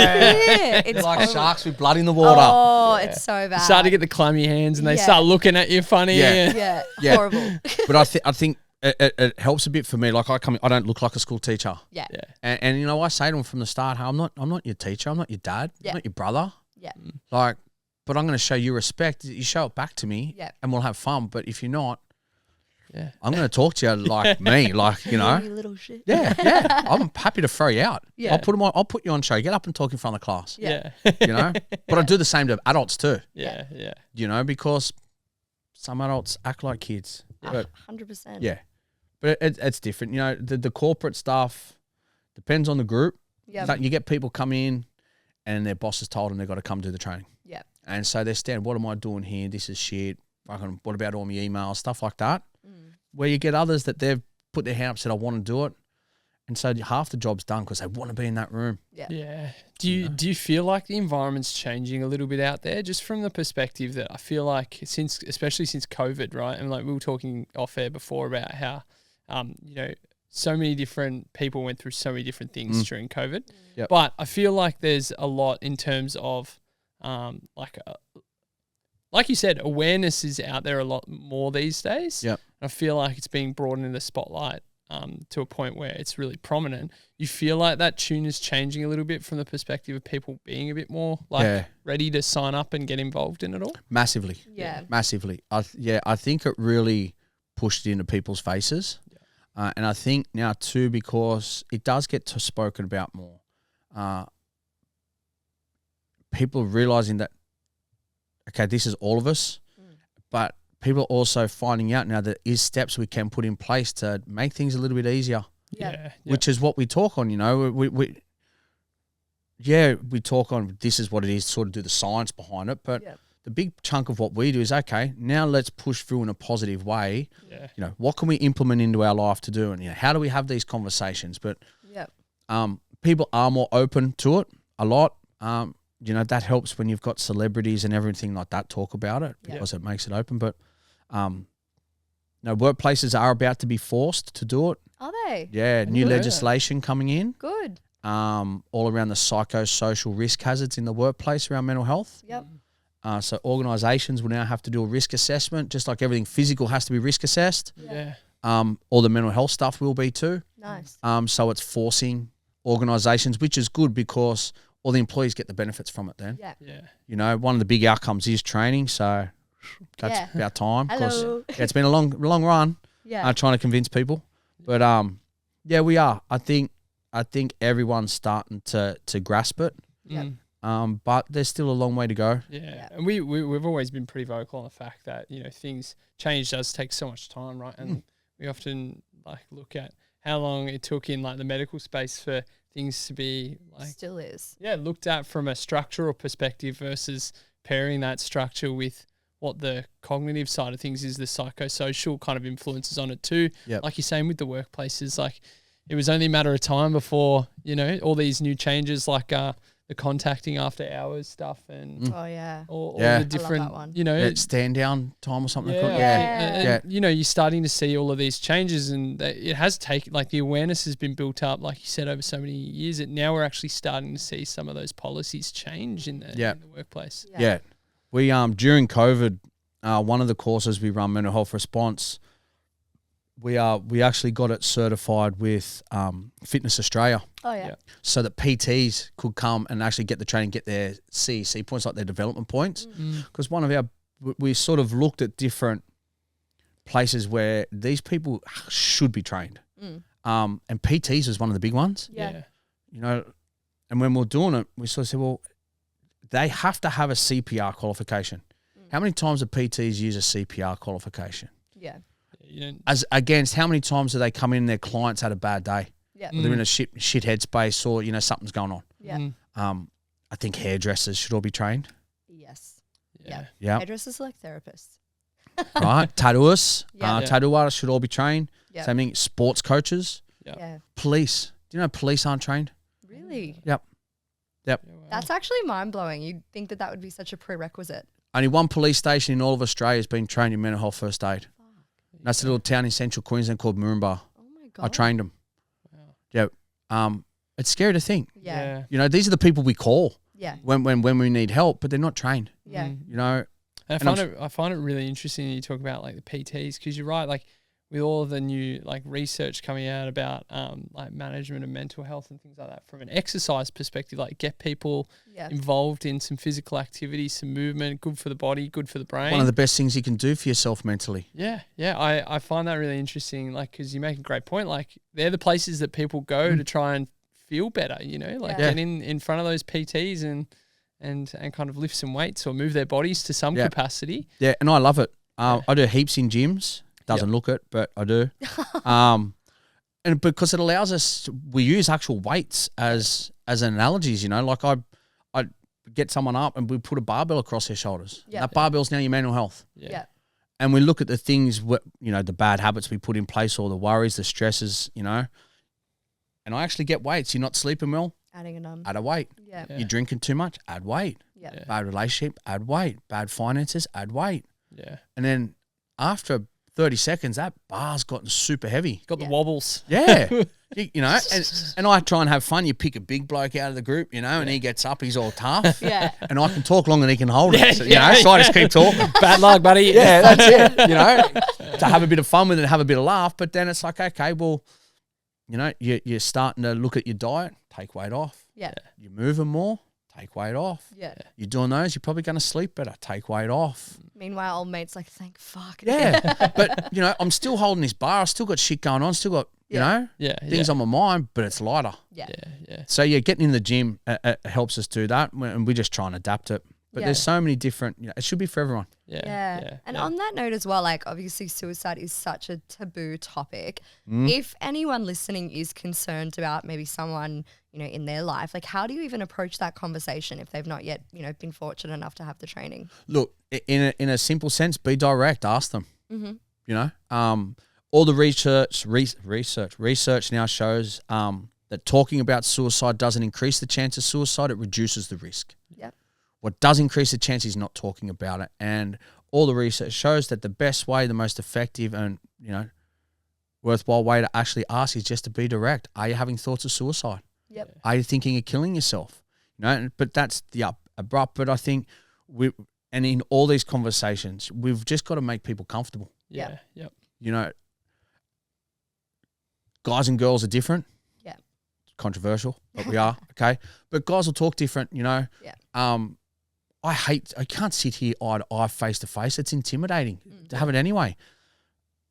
it. It's They're like horrible. sharks with blood in the water. Oh, it's so bad. You start to get the clammy hands and they Yeah. start looking at you funny. Yeah. yeah, Yeah. horrible. But I think it helps a bit for me. Like I don't look like a school teacher. Yeah. Yeah. And you know, I say to them from the start, hey, I'm not your teacher. I'm not your dad. Yeah. I'm not your brother. Yeah. Like, but I'm going to show you respect. You show it back to me Yeah. and we'll have fun. But if you're not, Yeah. I'm going to talk to you like me, like, you know. You little shit. Yeah, yeah. I'm happy to throw you out. Yeah. I'll put you on show. Get up and talk in front of the class. Yeah. Yeah. You know? But I do the same to adults too. Yeah. Yeah. You know, because some adults act like kids. But 100%. yeah. But it's different. You know, the corporate stuff depends on the group. Yeah. Like, you get people come in and their boss has told them they've got to come do the training. Yeah. And so they're standing, what am I doing here? This is shit. Fucking, what about all my emails? Stuff like that. Where you get others that they've put their hand up and said, I want to do it. And so half the job's done because they want to be in that room. Yeah. Yeah. Do you feel like the environment's changing a little bit out there, just from the perspective that I feel like especially since COVID, right? And like we were talking off air before about how you know, so many different people went through so many different things during COVID. Yep. But I feel like there's a lot in terms of like you said, awareness is out there a lot more these days. Yep. I feel like it's being brought into the spotlight to a point where it's really prominent. You feel like that tune is changing a little bit from the perspective of people being a bit more ready to sign up and get involved in it all? Massively. Yeah. Massively. I think it really pushed it into people's faces. Yeah. And I think now too, because it does get spoken about more. People are realizing that, okay, this is all of us, but people are also finding out now that there is steps we can put in place to make things a little bit easier. Yeah. Which is what we talk on, you know. We talk on this is what it is, sort of do the science behind it, but the big chunk of what we do is, okay, now let's push through in a positive way. Yeah. You know, what can we implement into our life to do, and you know, how do we have these conversations? But people are more open to it a lot. You know, that helps when you've got celebrities and everything like that talk about it because it makes it open. But workplaces are about to be forced to do it. Are they? Yeah, new legislation coming in. Good. All around the psychosocial risk hazards in the workplace around mental health. Yep. So organisations will now have to do a risk assessment, just like everything physical has to be risk assessed. Yeah. All the mental health stuff will be too. Nice. So it's forcing organisations, which is good because all the employees get the benefits from it then. Yeah. Yeah. You know, one of the big outcomes is training, so that's about time. Hello. It's been a long run trying to convince people. But we are. I think everyone's starting to grasp it. Yeah. But there's still a long way to go. Yeah. And we've always been pretty vocal on the fact that, you know, change does take so much time, right? And we often look at how long it took in the medical space for things to be still is. Yeah, looked at from a structural perspective versus pairing that structure with what the cognitive side of things is, the psychosocial kind of influences on it too. Yep. Like you're saying with the workplaces, it was only a matter of time before, you know, all these new changes the contacting after hours stuff and all the different, you know, stand down time or something. You know, you're starting to see all of these changes, and it has taken the awareness has been built up, like you said, over so many years. That now we're actually starting to see some of those policies change in the workplace. Yeah. We during COVID, one of the courses we run, mental health response, we actually got it certified with Fitness Australia. Oh yeah. So that PTs could come and actually get the training, get their CEC points, like their development points. Because we sort of looked at different places where these people should be trained. And PTs was one of the big ones. Yeah. You know, and when we were doing it, we sort of said, well, they have to have a CPR qualification. How many times do PTs use a CPR qualification? Yeah. As against how many times do they come in and their clients had a bad day? Yeah. Or they're in a shit headspace, or, you know, something's going on. Yeah. I think hairdressers should all be trained. Yes. Yeah. Yeah. Hairdressers are like therapists. Right. Tattooists. Yeah. Tattoo artists should all be trained. Yeah. Same thing. Sports coaches. Yeah. Police. Do you know police aren't trained? Really? Yep. That's actually mind blowing. You'd think that would be such a prerequisite. Only one police station in all of Australia has been trained in mental health first aid. That's a little town in central Queensland called Moomba. Oh my God. I trained them. Wow. Yeah. It's scary to think. Yeah. You know, these are the people we call. Yeah. When we need help, but they're not trained. Yeah. You know. I find it really interesting that you talk about the PTs, because you're right, with all of the new research coming out about management and mental health and things like that from an exercise perspective, get people involved in some physical activity, some movement, good for the body, good for the brain. One of the best things you can do for yourself mentally. Yeah. I find that really interesting, because you make a great point. They're the places that people go to try and feel better, you know, get in front of those PTs and kind of lift some weights or move their bodies to some capacity. Yeah, and I love it. I do heaps in gyms. Doesn't look it, but I do. And because it allows us, we use actual weights as analogies, you know, I get someone up and we put a barbell across their shoulders. Yeah. That barbell's now your mental health. Yeah. And we look at the things, you know, the bad habits we put in place, or the worries, the stresses, you know, and I actually get weights. You're not sleeping well, Adding add a weight. Yeah. You're drinking too much, add weight. Yeah. Bad relationship, add weight. Bad finances, add weight. Yeah. And then after 30 seconds, that bar's gotten super heavy. Got the wobbles. Yeah. You know, and I try and have fun. You pick a big bloke out of the group, you know, and he gets up, he's all tough. Yeah. And I can talk longer than he can hold it. So, you know, so I just keep talking. Bad luck, buddy. Yeah, that's it. You know, to have a bit of fun with it, have a bit of laugh. But then it's like, okay, well, you know, you're starting to look at your diet, take weight off. Yeah. You're moving more, take weight off. Yeah. You're doing those, you're probably going to sleep better, take weight off. Meanwhile, old mate's like, thank fuck. Yeah. But, you know, I'm still holding this bar. I've still got shit going on, still got, you know, things on my mind, but it's lighter. Yeah. So, yeah, getting in the gym helps us do that, and we just try and adapt it. But there's so many different, you know, it should be for everyone. And on that note as well, like obviously suicide is such a taboo topic. If anyone listening is concerned about maybe someone, you know, in their life, like how do you even approach that conversation if they've not yet, you know, been fortunate enough to have the training? Look, in a simple sense, be direct, ask them. You know, all the research now shows that talking about suicide doesn't increase the chance of suicide, it reduces the risk. Yep. What does increase the chance is not talking about it. And all the research shows that the best way, the most effective and, you know, worthwhile way to actually ask is just to be direct. Are you having thoughts of suicide? Yep. Are you thinking of killing yourself? You know, but that's the abrupt. But I think and in all these conversations, we've just got to make people comfortable. Yeah. Yep. You know, guys and girls are different. Yeah. Controversial, but we are, okay? But guys will talk different, you know. Yeah. I can't sit here eye to eye, face to face. It's intimidating to have it anyway.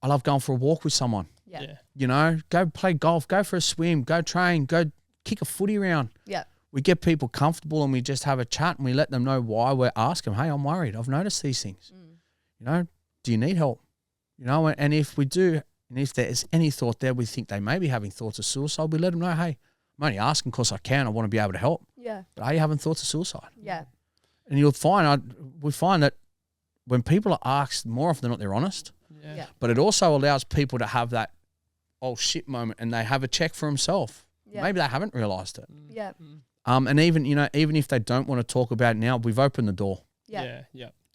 I love going for a walk with someone. Yeah. You know, go play golf, go for a swim, go train, go kick a footy around. Yeah. We get people comfortable and we just have a chat and we let them know why we're asking, hey, I'm worried. I've noticed these things. You know, do you need help? You know, and if we do, and if there's any thought there, we think they may be having thoughts of suicide, we let them know, hey, I'm only asking because I can. I want to be able to help. Yeah. But are you having thoughts of suicide? Yeah. And you'll find, we find that when people are asked, more often than not, they're honest. Yeah. But it also allows people to have that, oh shit moment and they have a check for themselves. Yeah. Maybe they haven't realised it. Yeah. And even, you know, even if they don't want to talk about it now, we've opened the door. Yeah.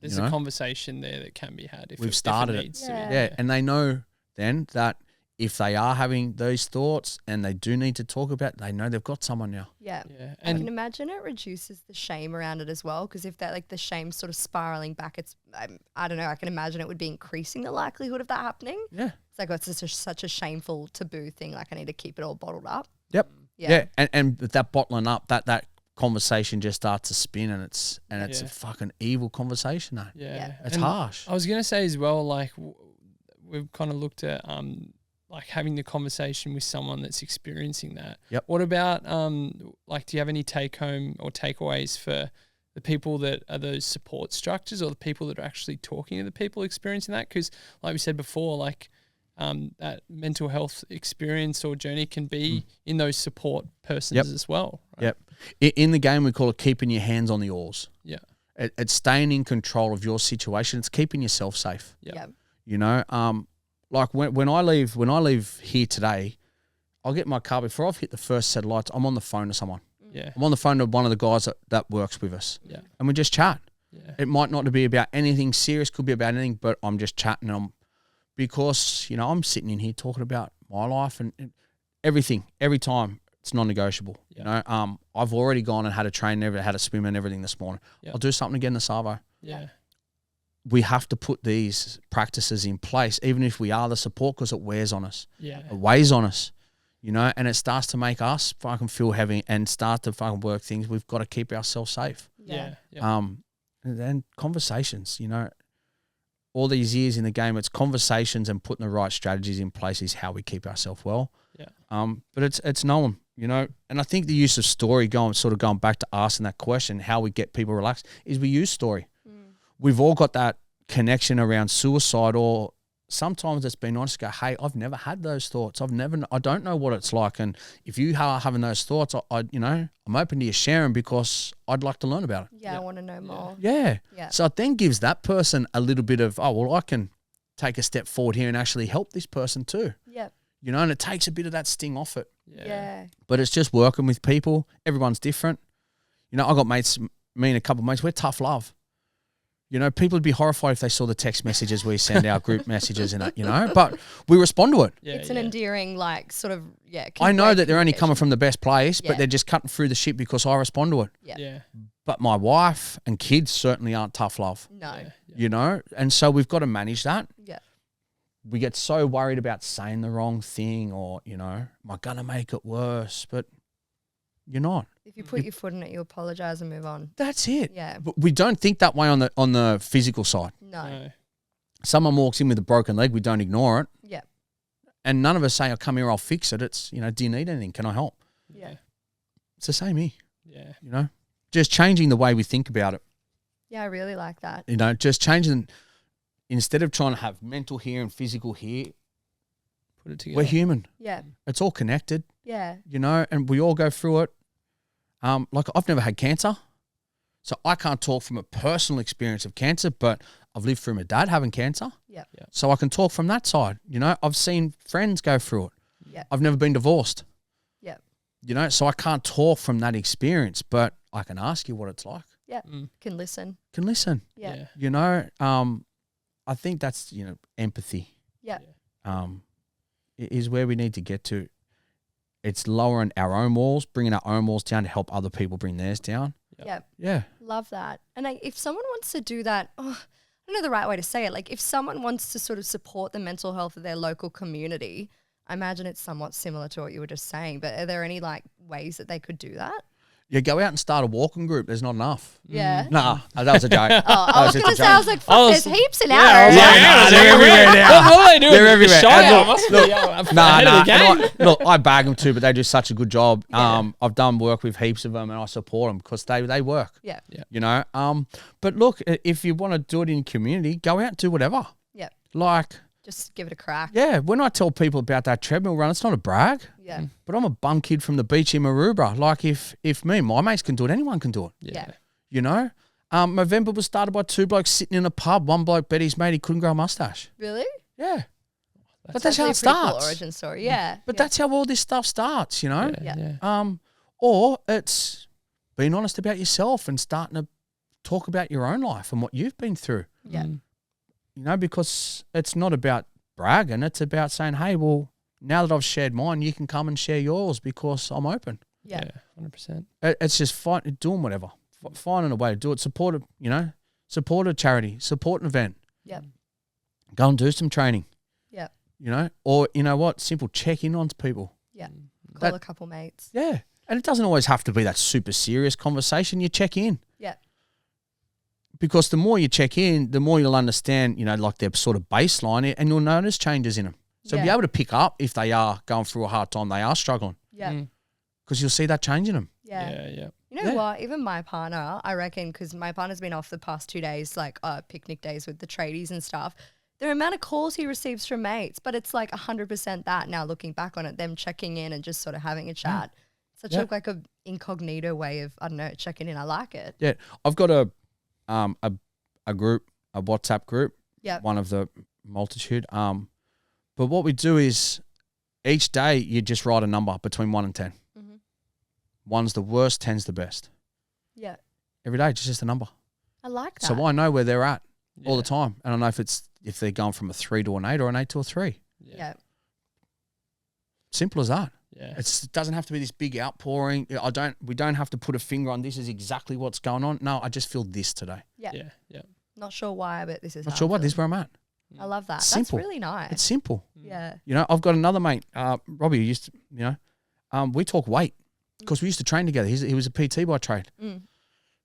There's You know? a conversation there that can be had if We've it started it. needs to be. Yeah. And they know then that if they are having those thoughts and they do need to talk about it, they know they've got someone now. Yeah. Yeah. I can And imagine it reduces the shame around it as well, because if that, like, the shame's sort of spiraling back, it's I don't know, I can imagine it would be increasing the likelihood of that happening. Yeah. It's like, oh, it's just such a shameful taboo thing, like I need to keep it all bottled up. Yep. Yeah. And with that bottling up, that conversation just starts to spin and it's a fucking evil conversation, though. yeah. It's And harsh. I was going to say as well, like we've kind of looked at like having the conversation with someone that's experiencing that. Yep. What about like, do you have any take home or takeaways for the people that are those support structures or the people that are actually talking to the people experiencing that? Because like we said before, like that mental health experience or journey can be in those support persons as well. Right? Yep. In the game, we call it keeping your hands on the oars. Yeah. It's staying in control of your situation. It's keeping yourself safe. Yeah. You know, like when I leave here today, I'll get in my car before I've hit the first set of lights. I'm on the phone to someone. Yeah. I'm on the phone to one of the guys that works with us. Yeah. And we just chat. Yeah. It might not be about anything serious, could be about anything, but I'm just chatting. Because, you know, I'm sitting in here talking about my life and everything, every time. It's non-negotiable. Yeah. You know, I've already gone and had a train, had a swim and everything this morning. Yeah. I'll do something again this Savo. Yeah. We have to put these practices in place, even if we are the support, because it wears on us. Yeah. It weighs on us, you know, and it starts to make us fucking feel heavy and start to fucking work things. We've got to keep ourselves safe. Yeah. And then conversations, you know, all these years in the game, it's conversations and putting the right strategies in place is how we keep ourselves well. Yeah. But it's known, you know, and I think the use of story, going back to asking that question, how we get people relaxed, is we use story. We've all got that connection around suicide, or sometimes it's been honest, go, hey, I've never had those thoughts. I don't know what it's like. And if you are having those thoughts, I'm open to you sharing because I'd like to learn about it. Yeah. I want to know more. Yeah. Yeah. So it then gives that person a little bit of, oh, well, I can take a step forward here and actually help this person too. Yeah. You know, and it takes a bit of that sting off it. Yeah. But it's just working with people. Everyone's different. You know, I got mates, me and a couple of mates, we're tough love. You know, people would be horrified if they saw the text messages we send our group messages and that, you know, but we respond to it. Yeah, It's an endearing, like, sort of, I know way that they're only coming communication. from the best place, Yeah. but they're just cutting through the shit because I respond to it. Yeah. But my wife and kids certainly aren't tough love, No. Yeah. you know, and so we've got to manage that. Yeah. We get so worried about saying the wrong thing or, you know, am I going to make it worse? But you're not. If you put your foot in it, you apologize and move on. That's it. Yeah. But we don't think that way on the physical side. No. Someone walks in with a broken leg, we don't ignore it. Yeah. And none of us say, "I'll come here, I'll fix it." It's, you know, do you need anything? Can I help? Yeah. It's the same here, Yeah. you know, just changing the way we think about it. Yeah, I really like that. You know, just changing, instead of trying to have mental here and physical here, Put it together. we're human. Yeah. It's all connected, Yeah. you know, and we all go through it. Like I've never had cancer, so I can't talk from a personal experience of cancer, but I've lived through my dad having cancer. Yeah. So I can talk from that side. You know, I've seen friends go through it. Yeah. I've never been divorced. Yeah. You know, so I can't talk from that experience, but I can ask you what it's like. Yeah. Mm. Can listen. Can listen. Yeah. Yeah. You know, I think that's, you know, empathy. Yeah. Is where we need to get to. It's lowering our own walls, bringing our own walls down to help other people bring theirs down. Yeah. Yeah. Love that. And if someone wants to do that, I don't know the right way to say it. Like, if someone wants to sort of support the mental health of their local community, I imagine it's somewhat similar to what you were just saying. But are there any like ways that they could do that? Yeah, go out and start a walking group. There's not enough. Yeah. Nah, that was a joke. Oh, I was just going a to say, I was joke. like, fuck, there's heaps in our Yeah, area. Yeah, they're everywhere now. What are they doing? They're everywhere. Shy And out must be ahead of the game. Look, I bag them too, but they do such a good job. I've done work with heaps of them, and I support them because they work. Yeah. You know. But look, if you want to do it in community, go out and do whatever. Yeah. Like, Just give it a crack. yeah, when I tell people about that treadmill run, it's not a brag. Yeah. But I'm a bum kid from the beach in Maroubra. Like, if me and my mates can do it, anyone can do it. Yeah. You know. Movember was started by two blokes sitting in a pub. One bloke bet his mate he couldn't grow a mustache. Really? Yeah. But that's how it actually a pretty cool starts. origin story. Yeah. But yeah. that's how all this stuff starts, you know? Yeah. Or it's being honest about yourself and starting to talk about your own life and what you've been through. Yeah. You know, because it's not about bragging, it's about saying, hey, well, now that I've shared mine, you can come and share yours because I'm open. Yeah. 100%. It's just doing whatever, finding a way to do it. Support a, you know, support a charity, support an event. Yeah. Go and do some training. Yeah. You know, or you know what, simple check in on people. Yeah. Call That- a couple mates. Yeah. And it doesn't always have to be that super serious conversation. You check in. Yeah. Because the more you check in, the more you'll understand, you know, like their sort of baseline, and you'll notice changes in them. So be Yeah. able to pick up if they are going through a hard time, they are struggling, Yeah. because you'll see that change in them. Yeah. Yeah. You know Yeah. what? Even my partner, I reckon, because my partner's been off the past 2 days, like picnic days with the tradies and stuff. The amount of calls he receives from mates, but it's like 100% that now looking back on it, them checking in and just sort of having a chat. Such Yeah. like a incognito way of, I don't know, checking in. I like it. Yeah. I've got a group, a WhatsApp group, Yeah. one of the multitude. But what we do is each day you just write a number between 1 and 10. Mm-hmm. 1's the worst, 10's the best. Yeah. Every day, just a number. I like that. So I know where they're at all the time. And I know if they're going from a 3 to an 8 or an 8 to a 3. Yeah. Simple as that. Yeah. It doesn't have to be this big outpouring. We don't have to put a finger on this is exactly what's going on. No, I just feel this today. Yeah. Yeah. Not sure why, but this is Not how sure I'm what, this is feeling. where I'm at. I love that. Simple. That's really nice. It's simple. Yeah. You know, I've got another mate, Robbie, who used to, you know, we talk weight because we used to train together. He was a PT by trade. Mm.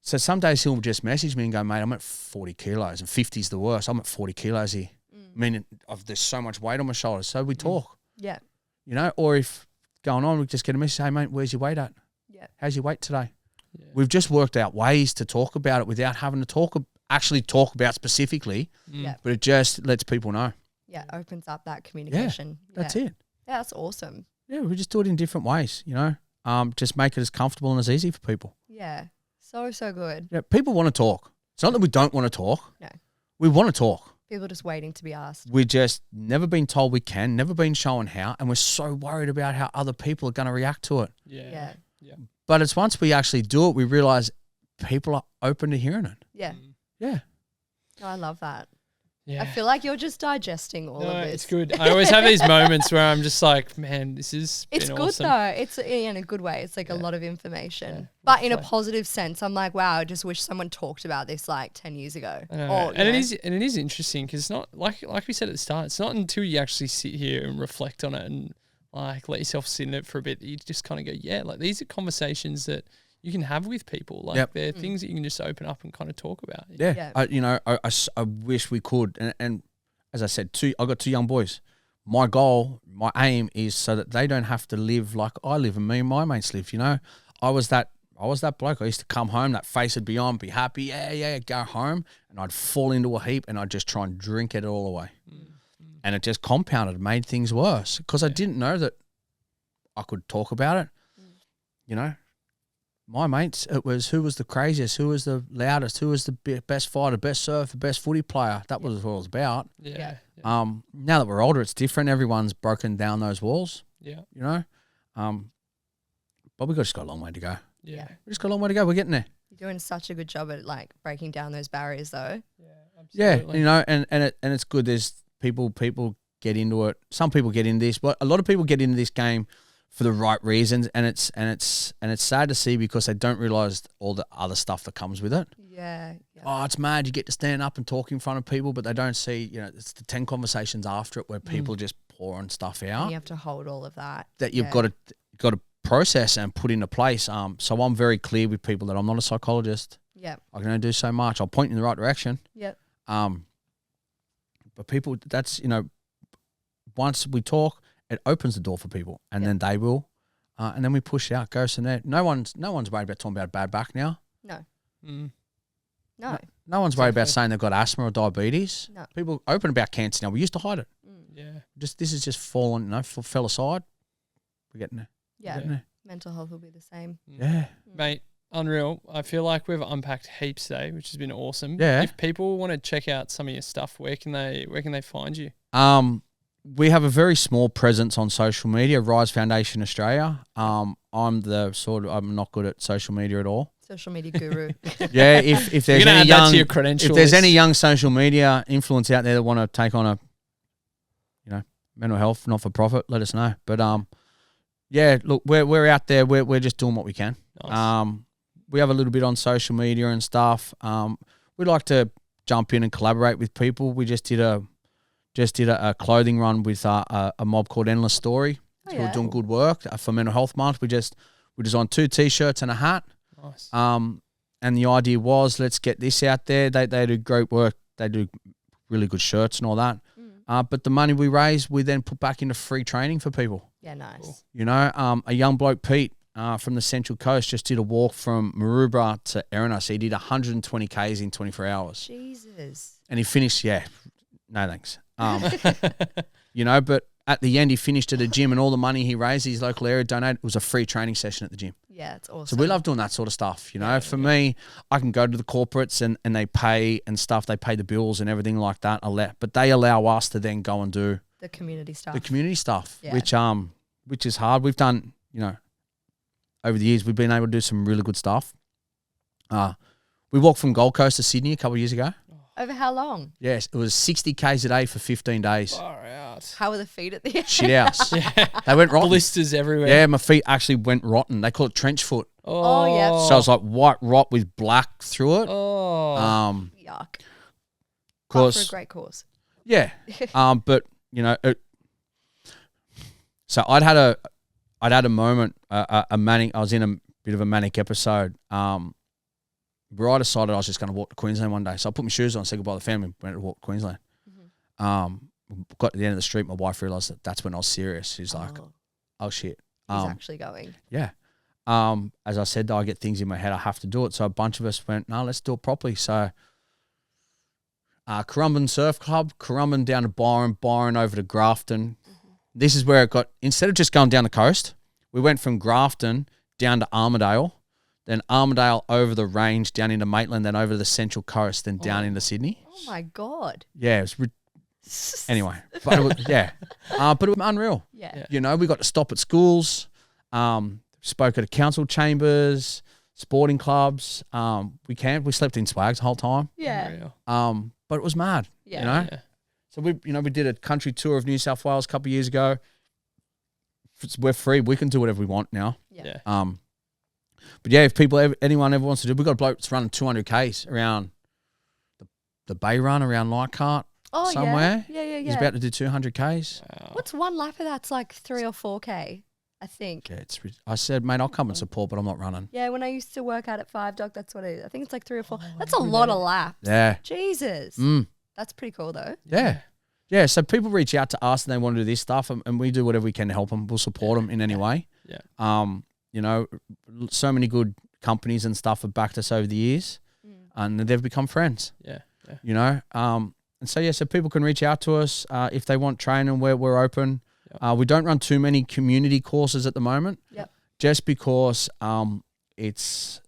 So some days he'll just message me and go, mate, I'm at 40 kilos and 50's the worst. I'm at 40 kilos here. Meaning there's so much weight on my shoulders. So we talk, Yeah. you know, or if going on, we just get a message, hey, mate, where's your weight at? Yeah. How's your weight today? Yeah. We've just worked out ways to talk about it without having to actually talk about specifically, Yeah. but it just lets people know. Yeah. Opens up that communication. That's yeah. it. Yeah, that's awesome. Yeah, we just do it in different ways, you know. Just make it as comfortable and as easy for people. Yeah. So good. Yeah, people want to talk. It's not that we don't want to talk. No. We want to talk. People just waiting to be asked. We just never been told we can, never been shown how, and we're so worried about how other people are going to react to it. Yeah. But it's once we actually do it, we realize people are open to hearing it. Yeah. Yeah. Oh, I love that. Yeah. I feel like you're just digesting all of this. It's good. I always have these moments where I'm just like, man, this is It's been good awesome. though. It's in a good way. It's like a lot of information, but in a positive sense. I'm like, wow, I just wish someone talked about this like 10 years ago. I know. And it is interesting because it's not like we said at the start. It's not until you actually sit here and reflect on it and like let yourself sit in it for a bit that you just kind of go, yeah, like these are conversations that you can have with people. Like they're things that you can just open up and kind of talk about. Yeah. I wish we could. And as I said, I got 2 young boys. My goal, my aim is so that they don't have to live like I live and me and my mates live. You know, I was that bloke. I used to come home, that face would be on, be happy, go home, and I'd fall into a heap and I'd just try and drink it all away. And it just compounded, made things worse because I didn't know that I could talk about it. You know, my mates, it was who was the craziest, who was the loudest, who was the best fighter, best surfer, best footy player. That was what it was about. Yeah. Now that we're older, it's different. Everyone's broken down those walls. Yeah. You know, but we've just got a long way to go. Yeah. We just got a long way to go. We're getting there. You're doing such a good job at like breaking down those barriers, though. Yeah, absolutely. Yeah, you know, and it's good. There's people get into it. Some people get into this, but a lot of people get into this game for the right reasons, and it's sad to see because they don't realize all the other stuff that comes with it. Yeah. Oh, it's mad. You get to stand up and talk in front of people, but they don't see, you know, it's the 10 conversations after it where people just pouring stuff out. And you have to hold all of that. That you've got to process and put into place. So I'm very clear with people that I'm not a psychologist. Yep. I can only do so much. I'll point you in the right direction. Yep. But people, that's, you know, once we talk, it opens the door for people, and then they will, and then we push out, goes from there. No one's worried about talking about a bad back now. No. Mm. No. No one's worried about saying they've got asthma or diabetes. No. People open about cancer now. We used to hide it. Yeah. This is just fallen, you know, fell aside. We're getting there. Yeah. Getting there. Mental health will be the same. Yeah. Mate, unreal. I feel like we've unpacked heaps today, which has been awesome. Yeah. If people want to check out some of your stuff, where can they find you? We have a very small presence on social media, Rise Foundation Australia. I'm not good at social media at all. Social media guru. Yeah, if there's any add that to your credentials. if there's any young social media influence out there that want to take on a, you know, mental health not for profit, let us know. But yeah, look, we're out there. We're just doing what we can. Nice. We have a little bit on social media and stuff. We'd like to jump in and collaborate with people. We just did a clothing run with a mob called Endless Story. Oh, So we're doing good work for Mental Health Month. We designed 2 T-shirts and a hat. Nice. And the idea was, let's get this out there. They do great work. They do really good shirts and all that. But the money we raise, we then put back into free training for people. Yeah, nice. Cool. You know, a young bloke, Pete, from the Central Coast, just did a walk from Maroubra to Erina. So he did 120 Ks in 24 hours. Jesus. And he finished, no thanks. You know, but at the end, he finished at a gym, and all the money he raised, his local area donated, it was a free training session at the gym. Yeah, it's awesome. So we love doing that sort of stuff. You know, for me, I can go to the corporates and they pay and stuff. They pay the bills and everything like that. But they allow us to then go and do the community stuff. Which is hard. We've done, you know, over the years, we've been able to do some really good stuff. We walked from Gold Coast to Sydney a couple of years ago. Over how long? Yes, it was 60 Ks a day for 15 days. Far out. How were the feet at the end? Shit house. They went rotten. Blisters everywhere. Yeah, my feet actually went rotten. They call it trench foot. Oh, yeah. So it's like white rot with black through it. Oh. Yuck. Cause, For a great cause. Yeah. But you know, so I'd had a moment, a manic. I was in a bit of a manic episode. Where I decided I was just going to walk to Queensland one day. So I put my shoes on, said goodbye to the family, and went to walk to Queensland. Got to the end of the street, my wife realised that's when I was serious. She's like, oh shit. He's actually going. Yeah. As I said, I get things in my head, I have to do it. So a bunch of us went, no, let's do it properly. So Currumbin Surf Club, Currumbin down to Byron over to Grafton. This is where it got, instead of just going down the coast, we went from Grafton down to Armidale, then Armidale over the range down into Maitland, then over the Central Coast, then down into Sydney. Oh my God. Yeah, it was anyway, but it was, but it was unreal. Yeah. You know, we got to stop at schools, spoke at council chambers, sporting clubs. We slept in swags the whole time. Yeah. But but it was mad. Yeah. You know. Yeah. So we did a country tour of New South Wales a couple of years ago. We're free. We can do whatever we want now. Yeah. But yeah, if anyone ever wants to do, we've got a bloke that's running 200 Ks around the Bay Run around Leichhardt somewhere. Yeah. He's about to do 200 Ks. What's one lap of that's like 3 or 4K, I think. Yeah, I said, mate, I'll come and support, but I'm not running. Yeah, when I used to work out at 5 Doc, that's what it is. I think it's like 3 or 4. That's a lot of laps. Yeah. Jesus. Mm. That's pretty cool though. Yeah. Yeah, so people reach out to us and they want to do this stuff, and we do whatever we can to help them. We'll support them in any way. Yeah. You know, so many good companies and stuff have backed us over the years, and they've become friends. Yeah. Yeah. You know, and so so people can reach out to us if they want training. We're open. Yep. We don't run too many community courses at the moment. Yep. Just because it's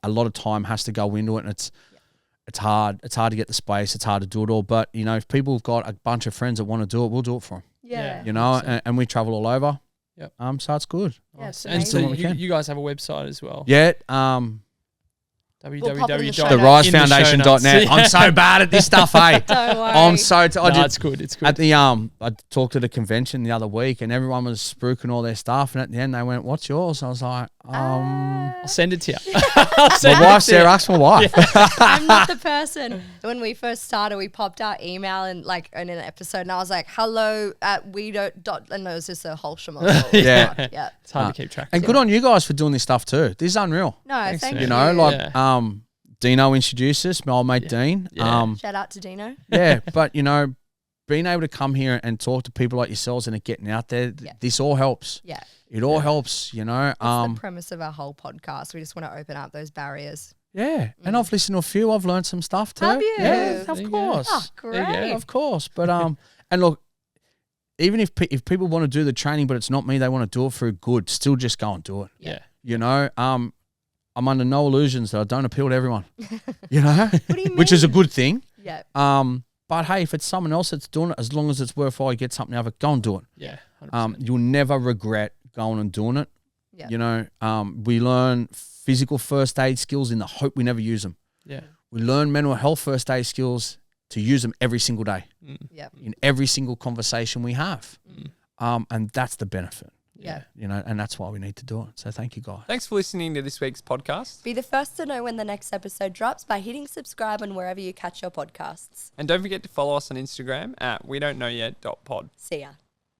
a lot of time has to go into it, and it's hard. It's hard to get the space. It's hard to do it all. But you know, if people have got a bunch of friends that want to do it, we'll do it for them. Yeah. You know, and we travel all over. Yep. So it's good. Yeah, it's And so amazing. you guys have a website as well. Yeah. We'll pop it in the show TheRiseFoundation.net. I'm so bad at this stuff, hey. Don't worry. I'm so. It's good. It's good. At the I talked at a convention the other week, and everyone was spruiking all their stuff, and at the end they went, "What's yours?" I was like, I'll send it to you. My wife's there. Ask my wife. I'm not the person. When we first started, we popped our email in an episode, and I was like, "Hello at we don't dot," and it was just a whole shaman. Yeah. Yeah. It's hard to keep track. And good on you guys for doing this stuff too. This is unreal. No, Thanks, thank man. you. You know, like Yeah. Dino introduced us, my old mate Dean. Yeah. Shout out to Dino. Yeah, but you know, being able to come here and talk to people like yourselves and getting out there, this all helps. Yeah. It all helps, you know. That's the premise of our whole podcast. We just want to open up those barriers. Yeah, and I've listened to a few. I've learned some stuff too. Have you? Yeah, There of you course. Oh, There you go. great. Of course. But and look, even if people want to do the training, but it's not me, they want to do it for good. Still, just go and do it. Yeah. You know, I'm under no illusions that I don't appeal to everyone. You know, What do you mean? which is a good thing. Yeah. But hey, if it's someone else that's doing it, as long as it's worthwhile, you get something out of it, go and do it. Yeah. 100%. You'll never regret going and doing it. Yeah. You know, we learn physical first aid skills in the hope we never use them. Yeah. We learn mental health first aid skills to use them every single day Yeah. in every single conversation we have. And that's the benefit, Yeah. you know, and that's why we need to do it. So thank you, guys. Thanks for listening to this week's podcast. Be the first to know when the next episode drops by hitting subscribe on wherever you catch your podcasts. And don't forget to follow us on Instagram at we don't know yet.pod. See ya.